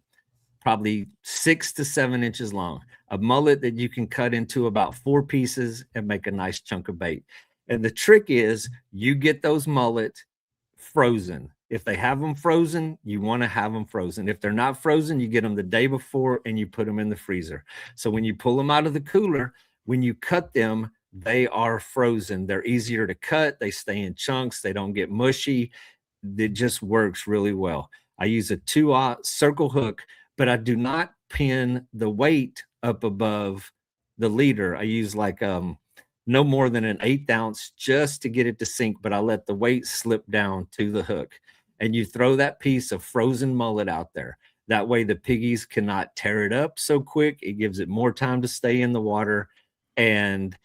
probably 6 to 7 inches long, a mullet that you can cut into about 4 pieces and make a nice chunk of bait. And the trick is you get those mullet frozen. If they have them frozen, you want to have them frozen. If they're not frozen, you get them the day before and you put them in the freezer. So when you pull them out of the cooler, when you cut them, they are frozen. They're easier to cut. They stay in chunks. They don't get mushy. It just works really well. I use a 2/0 circle hook, but I do not pin the weight up above the leader. I use like no more than an 1/8 ounce just to get it to sink, but I let the weight slip down to the hook. And you throw that piece of frozen mullet out there. That way the piggies cannot tear it up so quick. It gives it more time to stay in the water. and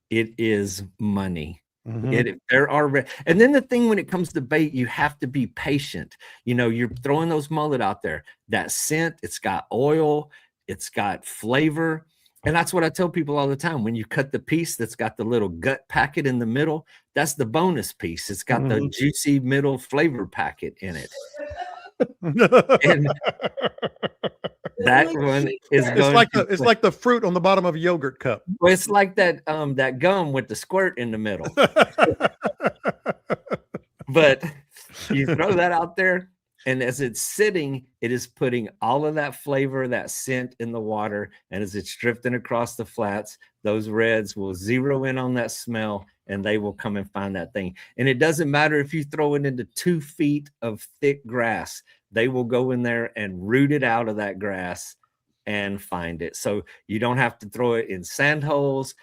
it is money. Mhm. And then the thing when it comes to bait, you have to be patient. You're throwing those mullet out there. That scent, it's got oil, it's got flavor. And that's what I tell people all the time. When you cut the piece that's got the little gut packet in the middle, that's the bonus piece. It's got the juicy middle flavor packet in it. And that one is it's like the fruit on the bottom of a yogurt cup. Well, it's like that gum with the squirt in the middle. But you throw that out there, and as it's sitting, it is putting all of that flavor, that scent in the water. And as it's drifting across the flats, those reds will zero in on that smell, and they will come and find that thing. And it doesn't matter if you throw it into 2 feet of thick grass, they will go in there and root it out of that grass and find it. So you don't have to throw it in sand holes,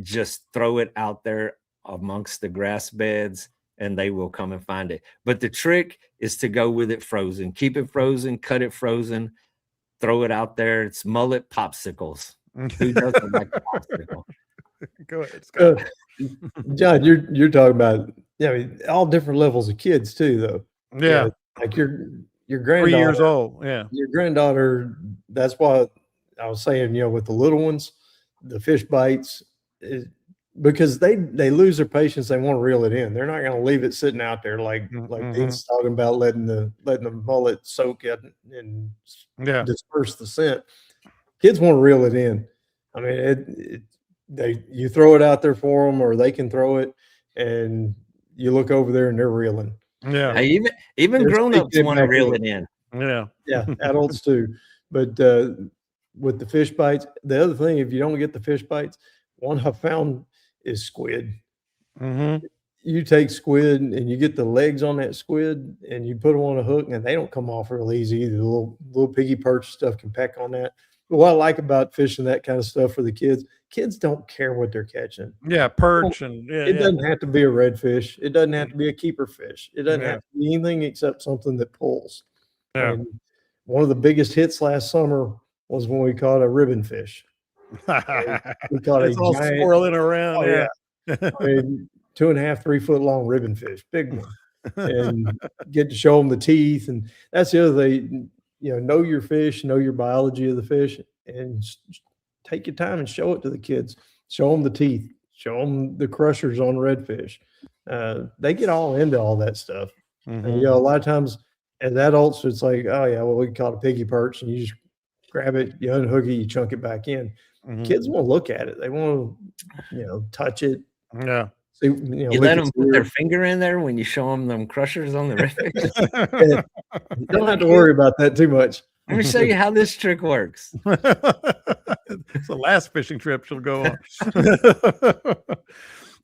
just throw it out there amongst the grass beds, and they will come and find it. But the trick is to go with it frozen. Keep it frozen, cut it frozen, throw it out there. It's mullet popsicles. Who doesn't like a popsicle? Go ahead, Scott. John, you're talking about all different levels of kids too, though. Yeah, like your granddaughter, 3 years old. Yeah, your granddaughter. That's why I was saying, with the little ones, the fish bites, because they lose their patience. They want to reel it in. They're not going to leave it sitting out there like Dean's talking about, letting the mullet soak it and disperse the scent. Kids want to reel it in. I mean, you throw it out there for them, or they can throw it, and you look over there and they're reeling. Yeah, hey, even grown-ups want to reel it in. Yeah, adults too. But with the fish bites, the other thing, if you don't get the fish bites, one I found is squid. You take squid and you get the legs on that squid and you put them on a hook, and they don't come off real easy either. The little piggy perch stuff can peck on that. But what I like about fishing that kind of stuff for the kids don't care what they're catching. Yeah, perch it doesn't have to be a redfish. It doesn't have to be a keeper fish. It doesn't have to be anything except something that pulls. Yeah. And one of the biggest hits last summer was when we caught a ribbon fish. We caught it's all giant, swirling around. I mean, 2.5, 3 foot long ribbon fish, big one, and get to show them the teeth. And that's the other thing, know your fish, know your biology of the fish, and take your time and show it to the kids. Show them the teeth, show them the crushers on redfish. They get all into all that stuff. And, a lot of times as adults, it's like, oh yeah, well, we caught a piggy perch, and you just grab it, you unhook it, you chunk it back in. Kids want to look at it. They want to, touch it. Yeah. See, you let them put their finger in there when you show them crushers on the redfish. You don't have to worry about that too much. Let me show you how this trick works. It's the last fishing trip she'll go on.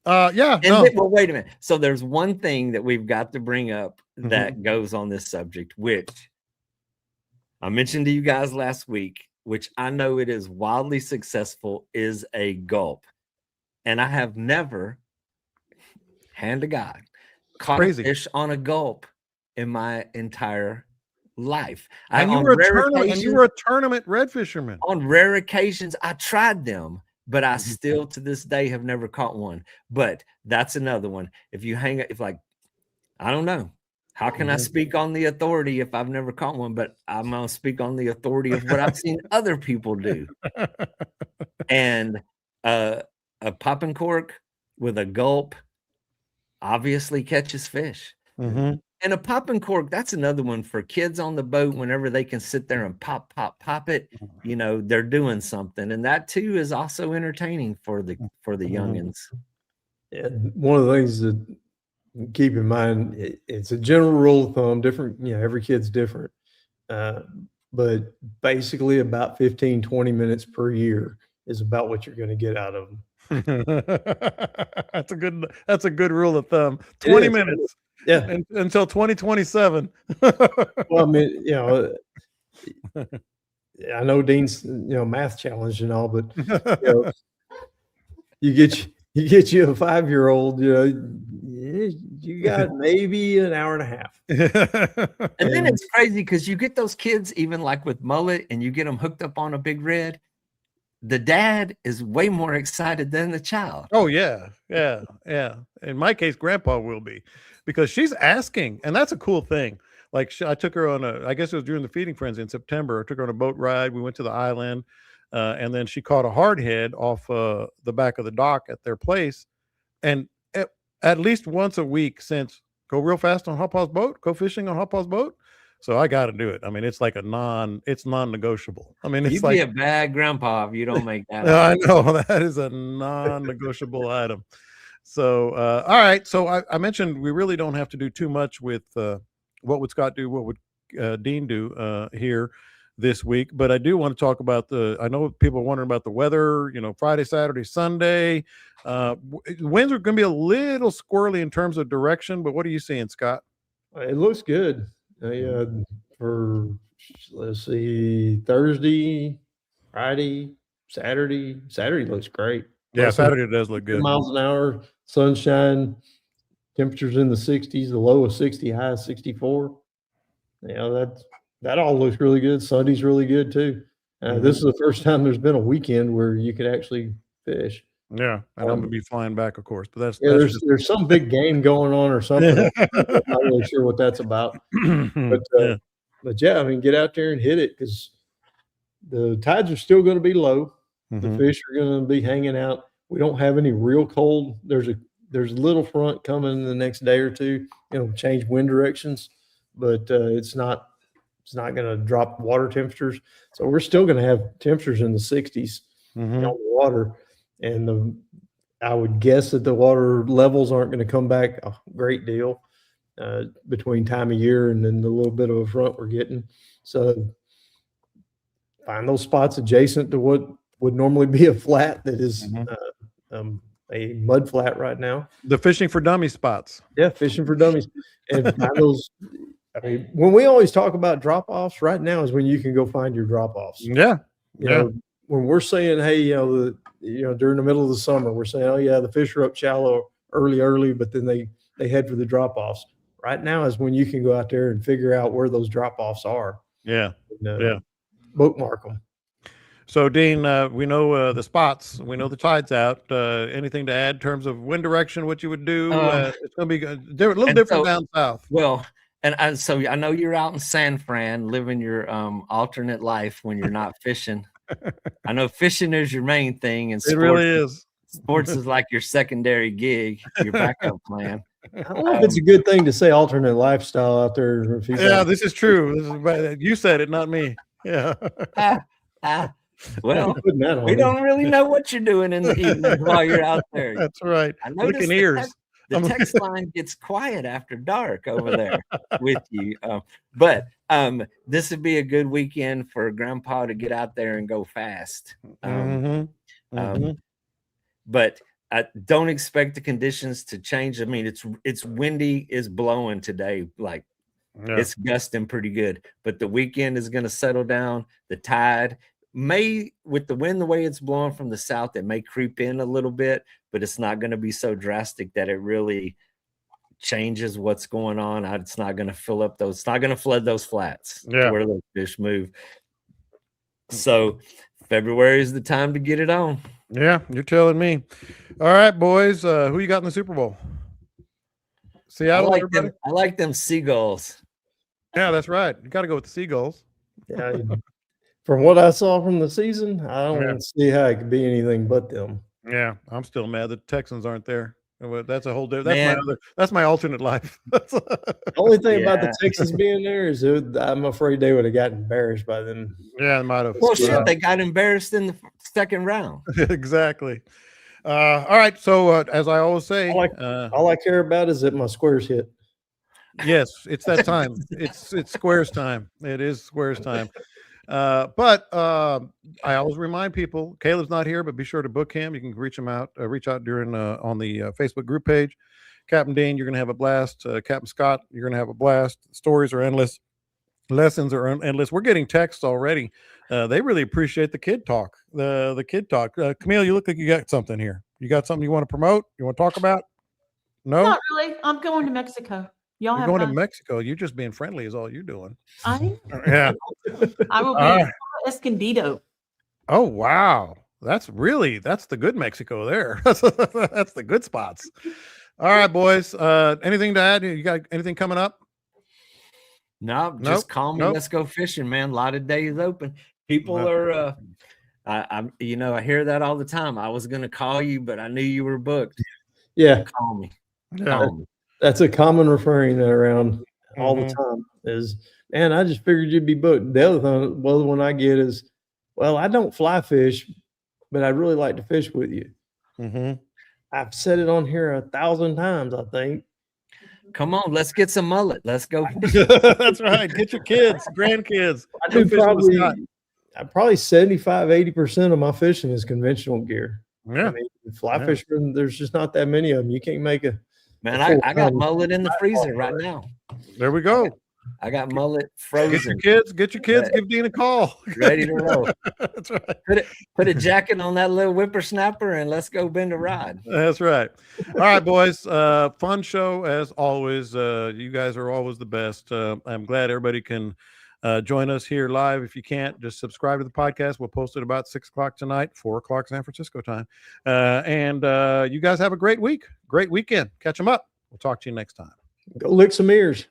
Well, wait a minute. So there's one thing that we've got to bring up that goes on this subject, which I mentioned to you guys last week, which I know it is wildly successful, is a gulp. And I have never, hand to God, caught a fish on a gulp in my entire life. And you were a tournament red fisherman. On rare occasions, I tried them, but I still to this day have never caught one. But that's another one. I don't know. How can I speak on the authority if I've never caught one? But I'm going to speak on the authority of what I've seen other people do. And a popping cork with a gulp obviously catches fish. And a popping cork, that's another one for kids on the boat. Whenever they can sit there and pop it, they're doing something. And that too is also entertaining for the youngins. And one of the things that keep in mind, it's a general rule of thumb, different, every kid's different. But basically about 15-20 minutes per year is about what you're going to get out of them. That's a good rule of thumb. 20 minutes. Yeah. Until 2027. Well, I mean, I know Dean's, math challenge and all, but you get you a 5-year-old, you got maybe an hour and a half. And then it's crazy because you get those kids, even like with mullet, and you get them hooked up on a big red. the dad is way more excited than the child. Oh yeah. In my case, Grandpa will be, because she's asking, and that's a cool thing. Like I took her on I guess it was during the feeding frenzy in September. I took her on a boat ride. We went to the island, and then she caught a hardhead off the back of the dock at their place. And at least once a week since, go real fast on Hawpaw's boat, go fishing on Hawpaw's boat. So I got to do it. I mean, it's like it's non-negotiable. I mean, it's You'd like be a bad grandpa if you don't make that. I know that is a non-negotiable item. So, all right. So I mentioned we really don't have to do too much with what would Scott do, what would Dean do here this week. But I do want to talk about I know people are wondering about the weather, Friday, Saturday, Sunday. Winds are going to be a little squirrely in terms of direction, but what are you seeing, Scott? It looks good. For, let's see, Thursday, Friday, Saturday. Saturday looks great. Yeah, Saturday does look good. Miles an hour, sunshine, temperatures in the 60s, the low of 60, high of 64. That all looks really good. Sunday's really good too. This is the first time there's been a weekend where you could actually fish. Yeah, and I'm gonna be flying back, of course. But there's some big game going on or something. I'm not really sure what that's about. But yeah, I mean, get out there and hit it, because the tides are still going to be low. The fish are going to be hanging out. We don't have any real cold. There's a little front coming the next day or two. Change wind directions, but it's not going to drop water temperatures. So we're still going to have temperatures in the 60s on the water. And I would guess that the water levels aren't going to come back a great deal between time of year and then the little bit of a front we're getting. So find those spots adjacent to what would normally be a flat that is a mud flat right now. The fishing for dummy spots. Yeah, fishing for dummies. And find those. I mean, when we always talk about drop-offs, right now is when you can go find your drop-offs. Yeah. You know, when we're saying, hey, during the middle of the summer, we're saying, oh yeah, the fish are up shallow early, but then they head for the drop-offs. Right now is when you can go out there and figure out where those drop-offs are. Yeah. And, bookmark them. So, Dean, we know the spots. We know the tide's out. Anything to add in terms of wind direction, what you would do? It's going to be a little different down south. Well, and so I know you're out in San Fran living your alternate life when you're not fishing. I know fishing is your main thing, and it really is. Sports is like your secondary gig, your backup plan. I don't know if it's a good thing to say alternate lifestyle out there. This is true. You said it, not me. Yeah. Well, we don't really know what you're doing in the evening while you're out there. That's right. I noticed ears. The text line gets quiet after dark over there with you. But this would be a good weekend for Grandpa to get out there and go fast. But I don't expect the conditions to change. I mean, it's windy, it's blowing today. Like it's gusting pretty good. But the weekend is going to settle down. The tide may, with the wind the way it's blowing from the south, it may creep in a little bit, but it's not going to be so drastic that it really changes what's going on. It's not going to fill up those, it's not going to flood those flats where those fish move. So February is the time to get it on. Yeah, you're telling me. All right, boys. Who you got in the Super Bowl? Seattle. I like them Seagulls. Yeah, that's right. You got to go with the Seagulls. Yeah. From what I saw from the season, I don't see how it could be anything but them. Yeah, I'm still mad that the Texans aren't there. That's a whole different. That's my alternate life. The only thing about the Texans being there is I'm afraid they would have gotten embarrassed by them. Yeah, they might have. Well, shit, they got embarrassed in the second round. Exactly. All right. So as I always say, all I care about is that my squares hit. Yes, it's that time. it's squares time. It is squares time. But I always remind people, Caleb's not here, but be sure to book him. You can reach out during on the Facebook group page. Captain Dean, you're going to have a blast. Captain Scott, you're going to have a blast. Stories are endless. Lessons are endless. We're getting texts already. They really appreciate the kid talk. The kid talk. Camille, you look like you got something here. You got something you want to promote? You want to talk about? No, not really. I'm going to Mexico. You're going to Mexico. You're just being friendly is all you're doing. I Yeah. will be Escondido. Oh, wow. That's the good Mexico there. That's the good spots. All right, boys. Anything to add? You got anything coming up? No, just call me. Nope. Let's go fishing, man. A lot of days open. People are, I hear that all the time. I was going to call you, but I knew you were booked. Yeah. Call me. Yeah. Call me. That's a common refrain around all the time is, man, I just figured you'd be booked. The other one I get is, well, I don't fly fish, but I'd really like to fish with you. I've said it on here 1,000 times, I think. Come on, let's get some mullet. Let's go. That's right. Get your kids, grandkids. I do probably 75-80% of my fishing is conventional gear. Yeah. I mean, fly fishermen, there's just not that many of them. You can't make a man. I got mullet in the freezer right now. There we go. I got mullet frozen. Get your kids. Give Dean a call. Ready to roll. That's right. Put a jacket on that little whippersnapper and let's go bend a rod. That's right. All right, boys. Fun show as always. You guys are always the best. I'm glad everybody can join us here live. If you can't, just subscribe to the podcast. We'll post it about 6 o'clock tonight, 4 o'clock San Francisco time. And you guys have a great week, great weekend. Catch them up. We'll talk to you next time. Go lick some ears.